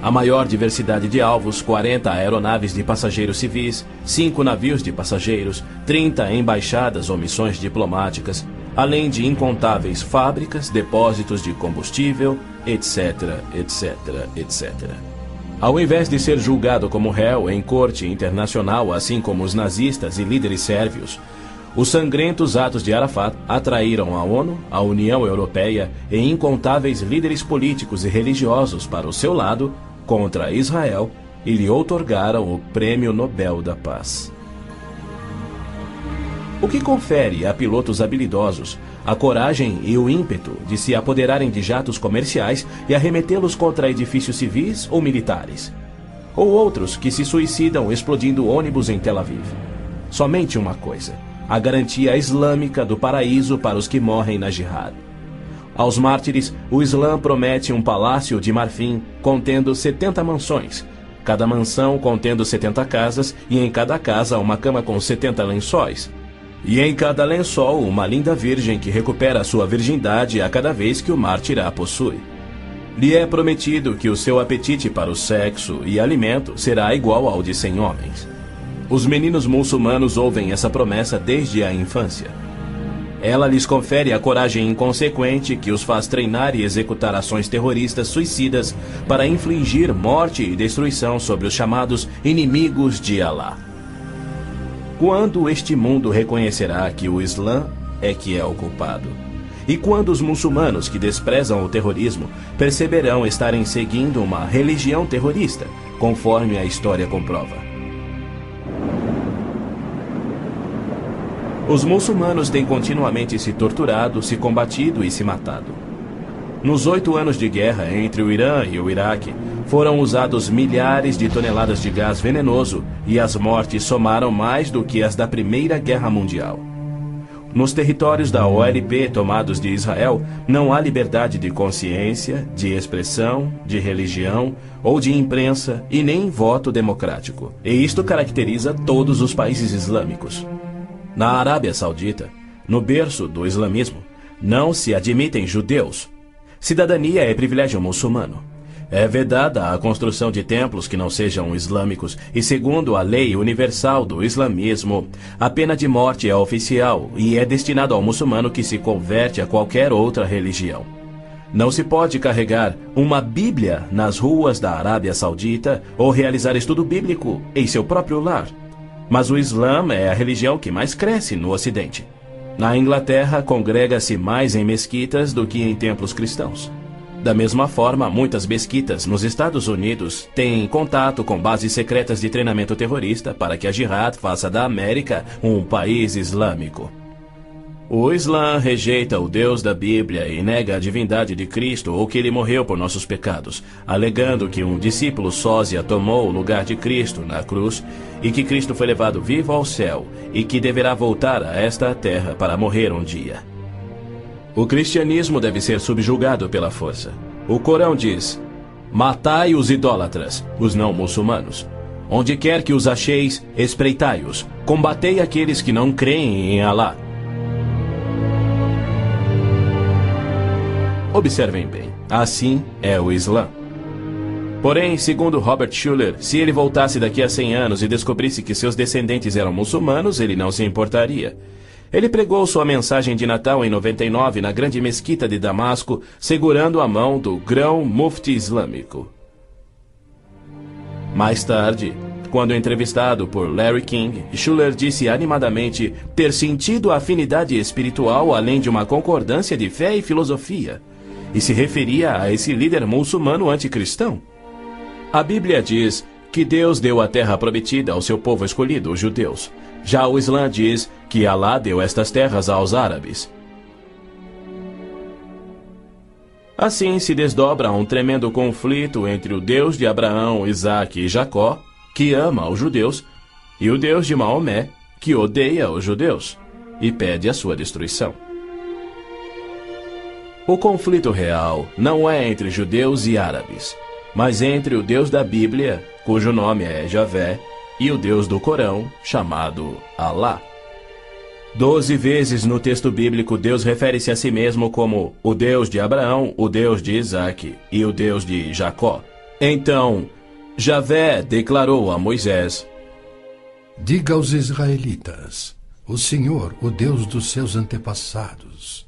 A maior diversidade de alvos, 40 aeronaves de passageiros civis, 5 navios de passageiros, 30 embaixadas ou missões diplomáticas, além de incontáveis fábricas, depósitos de combustível, etc, etc, etc. Ao invés de ser julgado como réu em corte internacional, assim como os nazistas e líderes sérvios, os sangrentos atos de Arafat atraíram a ONU, a União Europeia e incontáveis líderes políticos e religiosos para o seu lado contra Israel e lhe outorgaram o Prêmio Nobel da Paz. O que confere a pilotos habilidosos a coragem e o ímpeto de se apoderarem de jatos comerciais e arremetê-los contra edifícios civis ou militares. Ou outros que se suicidam explodindo ônibus em Tel Aviv. Somente uma coisa: a garantia islâmica do paraíso para os que morrem na jihad. Aos mártires, o Islã promete um palácio de marfim contendo 70 mansões, cada mansão contendo 70 casas e em cada casa uma cama com 70 lençóis. E em cada lençol uma linda virgem que recupera sua virgindade a cada vez que o mártir a possui. Lhe é prometido que o seu apetite para o sexo e alimento será igual ao de 100 homens. Os meninos muçulmanos ouvem essa promessa desde a infância. Ela lhes confere a coragem inconsequente que os faz treinar e executar ações terroristas suicidas para infligir morte e destruição sobre os chamados inimigos de Alá. Quando este mundo reconhecerá que o Islã é que é o culpado? E quando os muçulmanos que desprezam o terrorismo perceberão estarem seguindo uma religião terrorista, conforme a história comprova? Os muçulmanos têm continuamente se torturado, se combatido e se matado. Nos 8 anos de guerra entre o Irã e o Iraque, foram usados milhares de toneladas de gás venenoso e as mortes somaram mais do que as da Primeira Guerra Mundial. Nos territórios da OLP tomados de Israel, não há liberdade de consciência, de expressão, de religião ou de imprensa e nem voto democrático. E isto caracteriza todos os países islâmicos. Na Arábia Saudita, no berço do islamismo, não se admitem judeus. Cidadania é privilégio muçulmano. É vedada a construção de templos que não sejam islâmicos e, segundo a lei universal do islamismo, a pena de morte é oficial e é destinada ao muçulmano que se converte a qualquer outra religião. Não se pode carregar uma Bíblia nas ruas da Arábia Saudita ou realizar estudo bíblico em seu próprio lar. Mas o Islã é a religião que mais cresce no Ocidente. Na Inglaterra, congrega-se mais em mesquitas do que em templos cristãos. Da mesma forma, muitas mesquitas nos Estados Unidos têm contato com bases secretas de treinamento terrorista para que a Jihad faça da América um país islâmico. O Islã rejeita o Deus da Bíblia e nega a divindade de Cristo ou que ele morreu por nossos pecados, alegando que um discípulo sósia tomou o lugar de Cristo na cruz e que Cristo foi levado vivo ao céu e que deverá voltar a esta terra para morrer um dia. O cristianismo deve ser subjugado pela força. O Corão diz: matai os idólatras, os não muçulmanos. Onde quer que os acheis, espreitai-os. Combatei aqueles que não creem em Alá. Observem bem, assim é o Islã. Porém, segundo Robert Schuller, se ele voltasse daqui a 100 anos e descobrisse que seus descendentes eram muçulmanos, ele não se importaria. Ele pregou sua mensagem de Natal em 99 na grande mesquita de Damasco, segurando a mão do grão mufti islâmico. Mais tarde, quando entrevistado por Larry King, Schuller disse animadamente ter sentido a afinidade espiritual além de uma concordância de fé e filosofia, e se referia a esse líder muçulmano anticristão. A Bíblia diz que Deus deu a terra prometida ao seu povo escolhido, os judeus. Já o Islã diz que Alá deu estas terras aos árabes. Assim se desdobra um tremendo conflito entre o Deus de Abraão, Isaque e Jacó, que ama os judeus, e o Deus de Maomé, que odeia os judeus e pede a sua destruição. O conflito real não é entre judeus e árabes. mas entre o Deus da Bíblia, cujo nome é Javé, e o Deus do Corão, chamado Alá. 12 vezes no texto bíblico Deus refere-se a si mesmo como o Deus de Abraão, o Deus de Isaque e o Deus de Jacó. Então, Javé declarou a Moisés: diga aos israelitas, o Senhor, o Deus dos seus antepassados,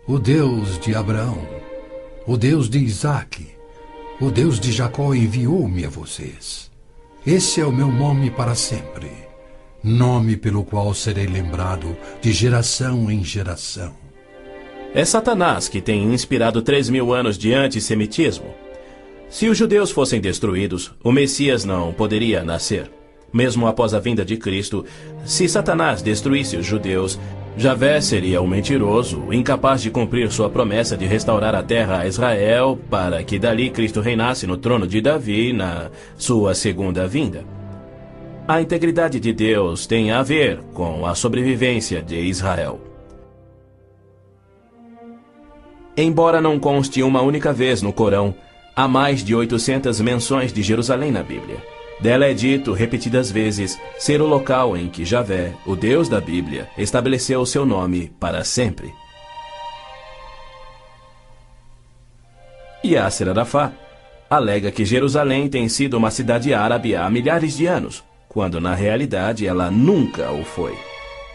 o Deus de Abraão, o Deus de Isaque, o Deus de Jacó enviou-me a vocês. Esse é o meu nome para sempre, nome pelo qual serei lembrado de geração em geração. É Satanás que tem inspirado 3.000 anos de antissemitismo. Se os judeus fossem destruídos, o Messias não poderia nascer. Mesmo após a vinda de Cristo, se Satanás destruísse os judeus, Javé seria um mentiroso, incapaz de cumprir sua promessa de restaurar a terra a Israel, para que dali Cristo reinasse no trono de Davi na sua segunda vinda. A integridade de Deus tem a ver com a sobrevivência de Israel. Embora não conste uma única vez no Corão, há mais de 800 menções de Jerusalém na Bíblia. Dela é dito repetidas vezes ser o local em que Javé, o Deus da Bíblia, estabeleceu o seu nome para sempre. Yasser Arafat alega que Jerusalém tem sido uma cidade árabe há milhares de anos, quando na realidade ela nunca o foi.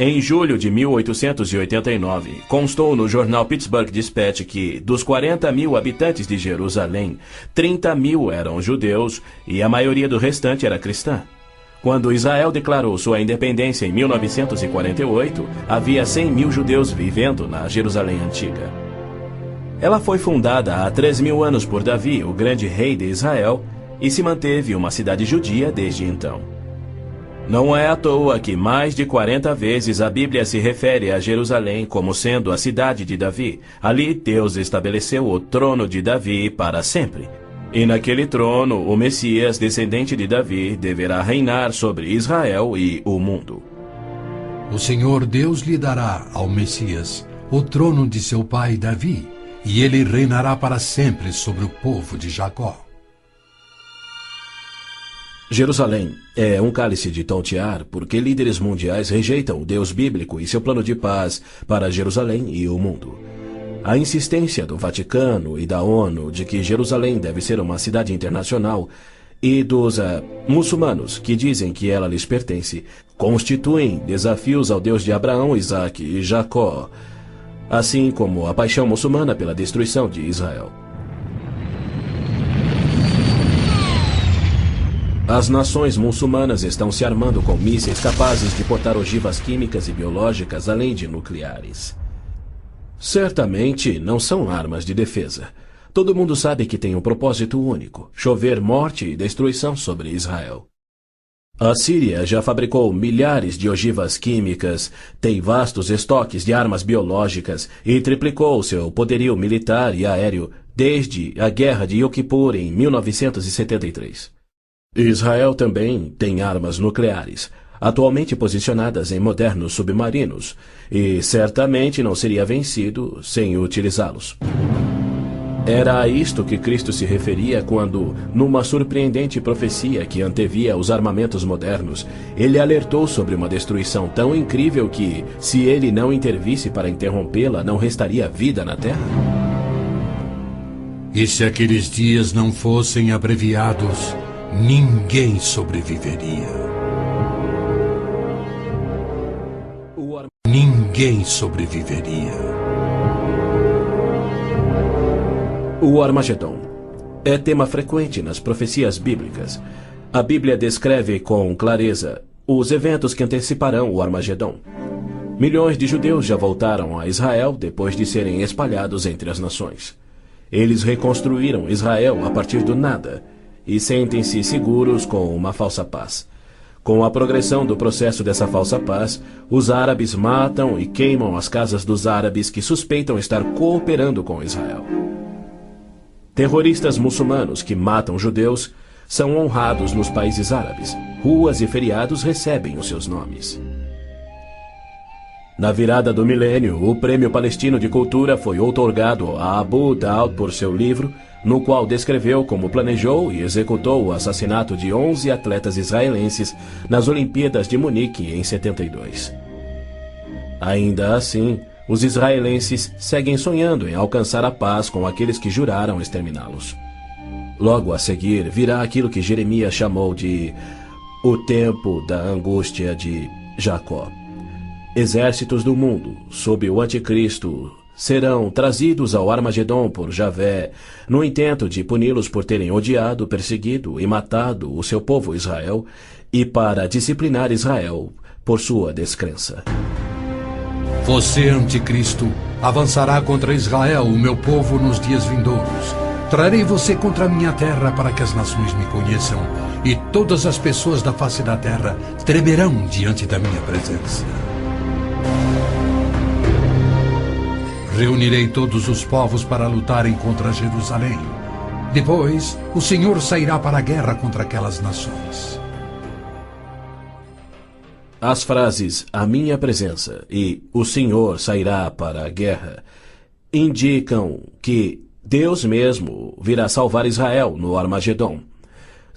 Em julho de 1889, constou no jornal Pittsburgh Dispatch que, dos 40.000 habitantes de Jerusalém, 30.000 eram judeus e a maioria do restante era cristã. Quando Israel declarou sua independência em 1948, havia 100.000 judeus vivendo na Jerusalém antiga. Ela foi fundada há 3.000 anos por Davi, o grande rei de Israel, e se manteve uma cidade judia desde então. Não é à toa que mais de 40 vezes a Bíblia se refere a Jerusalém como sendo a cidade de Davi. Ali Deus estabeleceu o trono de Davi para sempre. E naquele trono, o Messias, descendente de Davi, deverá reinar sobre Israel e o mundo. O Senhor Deus lhe dará ao Messias o trono de seu pai Davi, e ele reinará para sempre sobre o povo de Jacó. Jerusalém é um cálice de tontear porque líderes mundiais rejeitam o Deus bíblico e seu plano de paz para Jerusalém e o mundo. A insistência do Vaticano e da ONU de que Jerusalém deve ser uma cidade internacional e dos muçulmanos que dizem que ela lhes pertence constituem desafios ao Deus de Abraão, Isaque e Jacó, assim como a paixão muçulmana pela destruição de Israel. As nações muçulmanas estão se armando com mísseis capazes de portar ogivas químicas e biológicas, além de nucleares. Certamente não são armas de defesa. Todo mundo sabe que tem um propósito único: chover morte e destruição sobre Israel. A Síria já fabricou milhares de ogivas químicas, tem vastos estoques de armas biológicas e triplicou seu poderio militar e aéreo desde a Guerra de Yom Kippur em 1973. Israel também tem armas nucleares, atualmente posicionadas em modernos submarinos, e certamente não seria vencido sem utilizá-los. Era a isto que Cristo se referia quando, numa surpreendente profecia que antevia os armamentos modernos, ele alertou sobre uma destruição tão incrível que, se ele não intervisse para interrompê-la, não restaria vida na Terra. E se aqueles dias não fossem abreviados, ninguém sobreviveria. Ninguém sobreviveria. O Armagedon é tema frequente nas profecias bíblicas. A Bíblia descreve com clareza os eventos que anteciparão o Armagedon. Milhões de judeus já voltaram a Israel depois de serem espalhados entre as nações. Eles reconstruíram Israel a partir do nada e sentem-se seguros com uma falsa paz. Com a progressão do processo dessa falsa paz, os árabes matam e queimam as casas dos árabes que suspeitam estar cooperando com Israel. Terroristas muçulmanos que matam judeus são honrados nos países árabes. Ruas e feriados recebem os seus nomes. Na virada do milênio, o Prêmio Palestino de Cultura foi outorgado a Abu Daud por seu livro no qual descreveu como planejou e executou o assassinato de 11 atletas israelenses nas Olimpíadas de Munique em 72. Ainda assim, os israelenses seguem sonhando em alcançar a paz com aqueles que juraram exterminá-los. Logo a seguir virá aquilo que Jeremias chamou de o tempo da angústia de Jacó. Exércitos do mundo, sob o anticristo, serão trazidos ao Armagedon por Javé, no intento de puni-los por terem odiado, perseguido e matado o seu povo Israel, e para disciplinar Israel por sua descrença. Você, anticristo, avançará contra Israel, o meu povo, nos dias vindouros. Trarei você contra a minha terra para que as nações me conheçam, e todas as pessoas da face da terra tremerão diante da minha presença. Reunirei todos os povos para lutarem contra Jerusalém. Depois, o Senhor sairá para a guerra contra aquelas nações. As frases "a minha presença" e "o Senhor sairá para a guerra" indicam que Deus mesmo virá salvar Israel no Armagedon.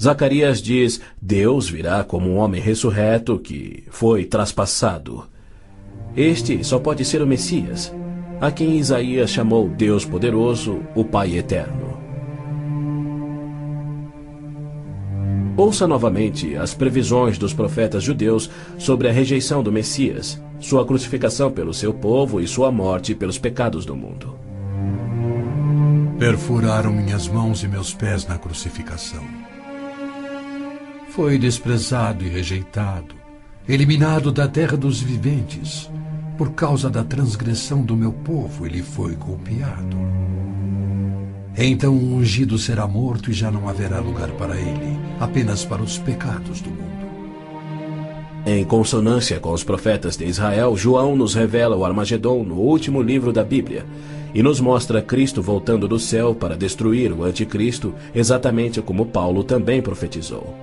Zacarias diz: Deus virá como um homem ressurreto que foi traspassado. Este só pode ser o Messias, a quem Isaías chamou Deus poderoso, o Pai eterno. Ouça novamente as previsões dos profetas judeus sobre a rejeição do Messias, sua crucificação pelo seu povo e sua morte pelos pecados do mundo. Perfuraram minhas mãos e meus pés na crucificação. Foi desprezado e rejeitado, eliminado da terra dos viventes. Por causa da transgressão do meu povo, ele foi golpeado. Então o ungido será morto e já não haverá lugar para ele, apenas para os pecados do mundo. Em consonância com os profetas de Israel, João nos revela o Armagedon no último livro da Bíblia e nos mostra Cristo voltando do céu para destruir o anticristo, exatamente como Paulo também profetizou.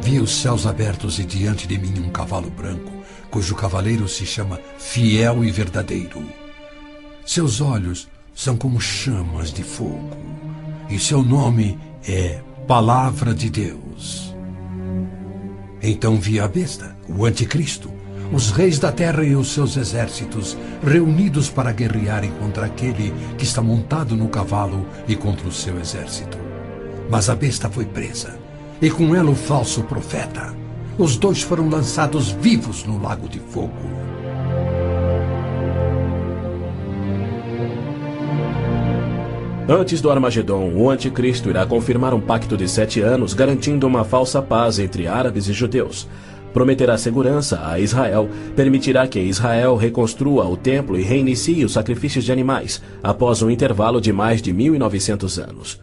Vi os céus abertos e diante de mim um cavalo branco, cujo cavaleiro se chama Fiel e Verdadeiro. Seus olhos são como chamas de fogo, e seu nome é Palavra de Deus. Então vi a besta, o anticristo, os reis da terra e os seus exércitos, reunidos para guerrearem contra aquele que está montado no cavalo e contra o seu exército. Mas a besta foi presa, e com ela o falso profeta. Os dois foram lançados vivos no lago de fogo. Antes do Armagedon, o anticristo irá confirmar um pacto de 7 anos, garantindo uma falsa paz entre árabes e judeus. Prometerá segurança a Israel, permitirá que Israel reconstrua o templo e reinicie os sacrifícios de animais, após um intervalo de mais de 1900 anos.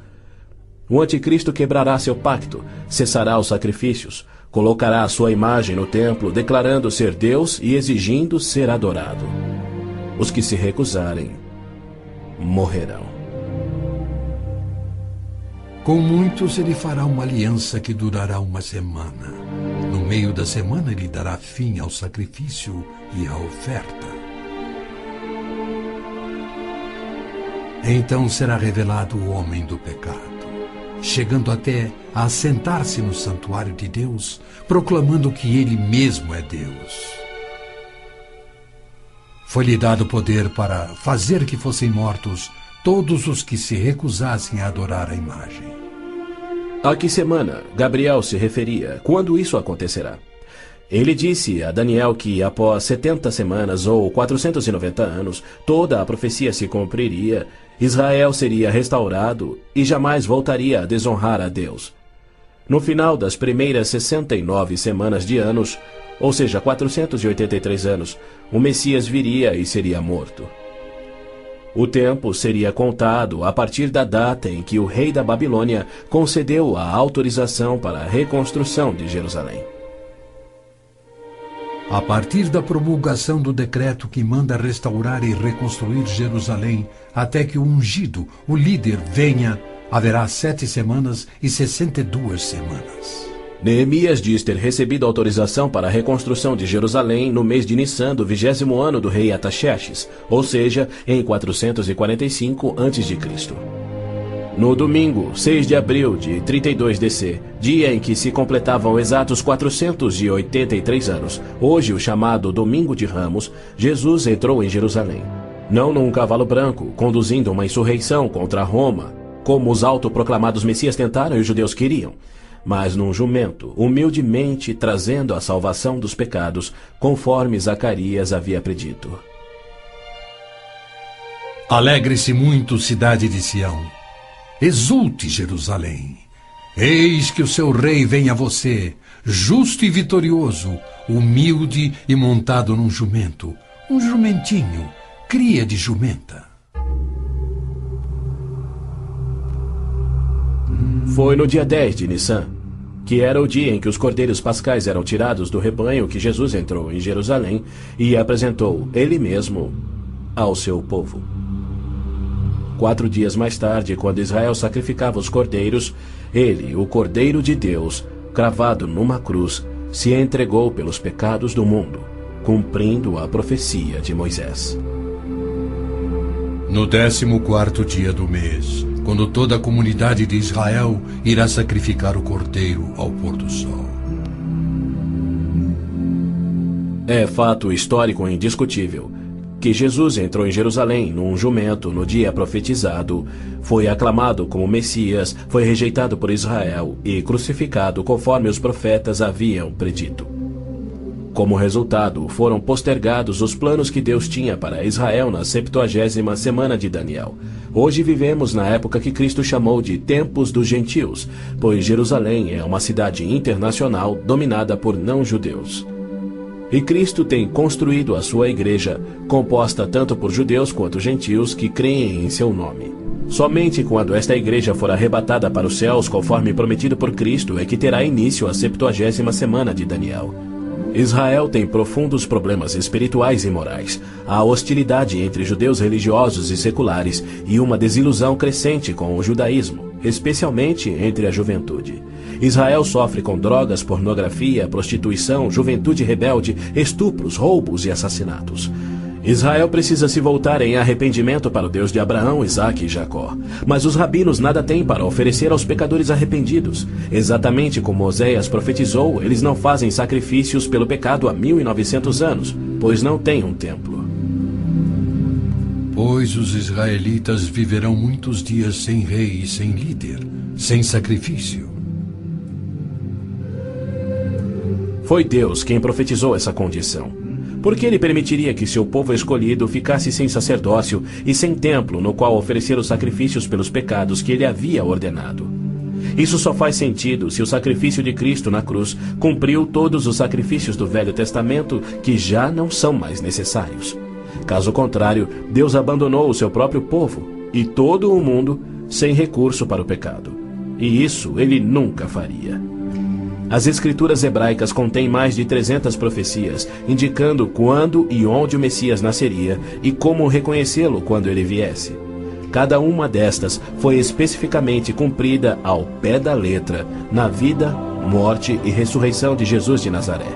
O anticristo quebrará seu pacto, cessará os sacrifícios, colocará a sua imagem no templo, declarando ser Deus e exigindo ser adorado. Os que se recusarem morrerão. Com muitos ele fará uma aliança que durará uma semana. No meio da semana ele dará fim ao sacrifício e à oferta. Então será revelado o homem do pecado, chegando até a assentar-se no santuário de Deus, proclamando que ele mesmo é Deus. Foi-lhe dado poder para fazer que fossem mortos todos os que se recusassem a adorar a imagem. A que semana Gabriel se referia? Quando isso acontecerá? Ele disse a Daniel que após 70 semanas ou 490 anos, toda a profecia se cumpriria, Israel seria restaurado e jamais voltaria a desonrar a Deus. No final das primeiras 69 semanas de anos, ou seja, 483 anos, o Messias viria e seria morto. O tempo seria contado a partir da data em que o rei da Babilônia concedeu a autorização para a reconstrução de Jerusalém. A partir da promulgação do decreto que manda restaurar e reconstruir Jerusalém, até que o ungido, o líder, venha, haverá 7 semanas e 62 semanas. Neemias diz ter recebido autorização para a reconstrução de Jerusalém no mês de Nissan do 20º ano do rei Artaxerxes, ou seja, em 445 a.C. No domingo, 6 de abril de 32 DC, dia em que se completavam exatos 483 anos, hoje o chamado Domingo de Ramos, Jesus entrou em Jerusalém. Não num cavalo branco, conduzindo uma insurreição contra Roma, como os autoproclamados messias tentaram e os judeus queriam, mas num jumento, humildemente trazendo a salvação dos pecados, conforme Zacarias havia predito. Alegre-se muito, cidade de Sião. Exulte, Jerusalém. Eis que o seu rei vem a você, justo e vitorioso, humilde e montado num jumento, um jumentinho, cria de jumenta. Foi no dia 10 de Nissan, que era o dia em que os cordeiros pascais eram tirados do rebanho, que Jesus entrou em Jerusalém e apresentou ele mesmo ao seu povo. 4 dias mais tarde, quando Israel sacrificava os cordeiros, ele, o Cordeiro de Deus, cravado numa cruz, se entregou pelos pecados do mundo, cumprindo a profecia de Moisés. No 14º dia do mês, quando toda a comunidade de Israel irá sacrificar o cordeiro ao pôr do sol. É fato histórico indiscutível que Jesus entrou em Jerusalém num jumento no dia profetizado, foi aclamado como Messias, foi rejeitado por Israel e crucificado conforme os profetas haviam predito. Como resultado, foram postergados os planos que Deus tinha para Israel na 70ª semana de Daniel. Hoje vivemos na época que Cristo chamou de Tempos dos Gentios, pois Jerusalém é uma cidade internacional dominada por não-judeus. E Cristo tem construído a sua igreja, composta tanto por judeus quanto gentios que creem em seu nome. Somente quando esta igreja for arrebatada para os céus, conforme prometido por Cristo, é que terá início a 70ª semana de Daniel. Israel tem profundos problemas espirituais e morais, há hostilidade entre judeus religiosos e seculares e uma desilusão crescente com o judaísmo, especialmente entre a juventude. Israel sofre com drogas, pornografia, prostituição, juventude rebelde, estupros, roubos e assassinatos. Israel precisa se voltar em arrependimento para o Deus de Abraão, Isaque e Jacó. Mas os rabinos nada têm para oferecer aos pecadores arrependidos. Exatamente como Oséias profetizou, eles não fazem sacrifícios pelo pecado há 1900 anos, pois não têm um templo. Pois os israelitas viverão muitos dias sem rei e sem líder, sem sacrifício. Foi Deus quem profetizou essa condição. Por que ele permitiria que seu povo escolhido ficasse sem sacerdócio e sem templo no qual oferecer os sacrifícios pelos pecados que ele havia ordenado? Isso só faz sentido se o sacrifício de Cristo na cruz cumpriu todos os sacrifícios do Velho Testamento que já não são mais necessários. Caso contrário, Deus abandonou o seu próprio povo e todo o mundo sem recurso para o pecado. E isso ele nunca faria. As escrituras hebraicas contêm mais de 300 profecias, indicando quando e onde o Messias nasceria e como reconhecê-lo quando ele viesse. Cada uma destas foi especificamente cumprida ao pé da letra na vida, morte e ressurreição de Jesus de Nazaré.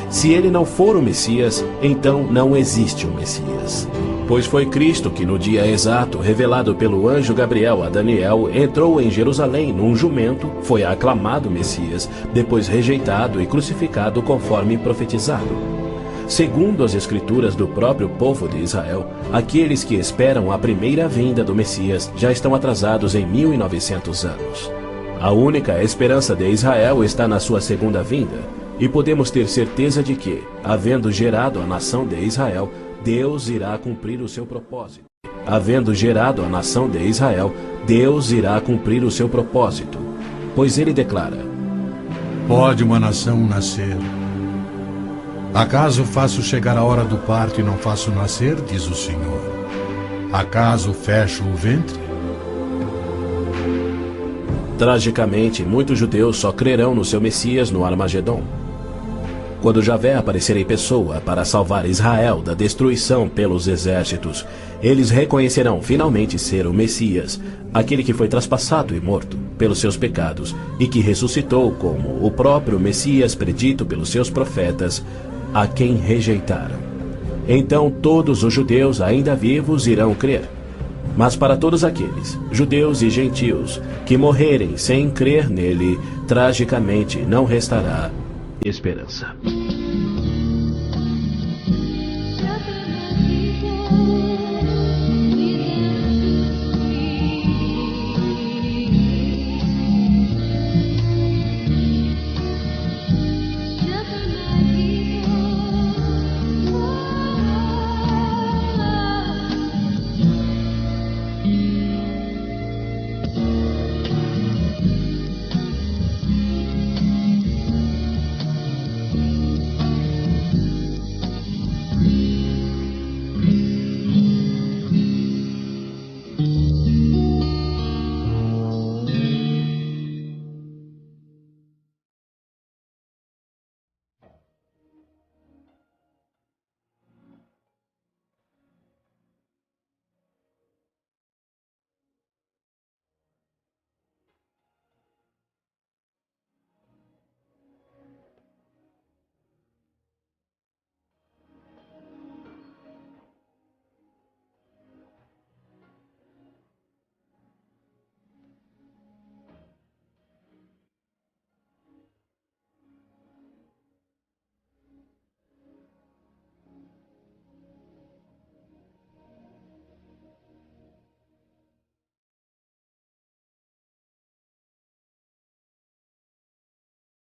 Se ele não for o Messias, então não existe o Messias. Pois foi Cristo que no dia exato, revelado pelo anjo Gabriel a Daniel, entrou em Jerusalém num jumento, foi aclamado Messias, depois rejeitado e crucificado conforme profetizado. Segundo as escrituras do próprio povo de Israel, aqueles que esperam a primeira vinda do Messias já estão atrasados em 1900 anos. A única esperança de Israel está na sua segunda vinda, e podemos ter certeza de que, havendo gerado a nação de Israel, Deus irá cumprir o seu propósito. Havendo gerado a nação de Israel, Deus irá cumprir o seu propósito. Pois ele declara: Pode uma nação nascer? Acaso faço chegar a hora do parto e não faço nascer, diz o Senhor? Acaso fecho o ventre? Tragicamente, muitos judeus só crerão no seu Messias no Armagedon. quando Javé aparecer em pessoa para salvar Israel da destruição pelos exércitos, eles reconhecerão finalmente ser o Messias, aquele que foi traspassado e morto pelos seus pecados e que ressuscitou como o próprio Messias predito pelos seus profetas, a quem rejeitaram. Então todos os judeus ainda vivos irão crer. Mas para todos aqueles, judeus e gentios, que morrerem sem crer nele, tragicamente não restará esperança.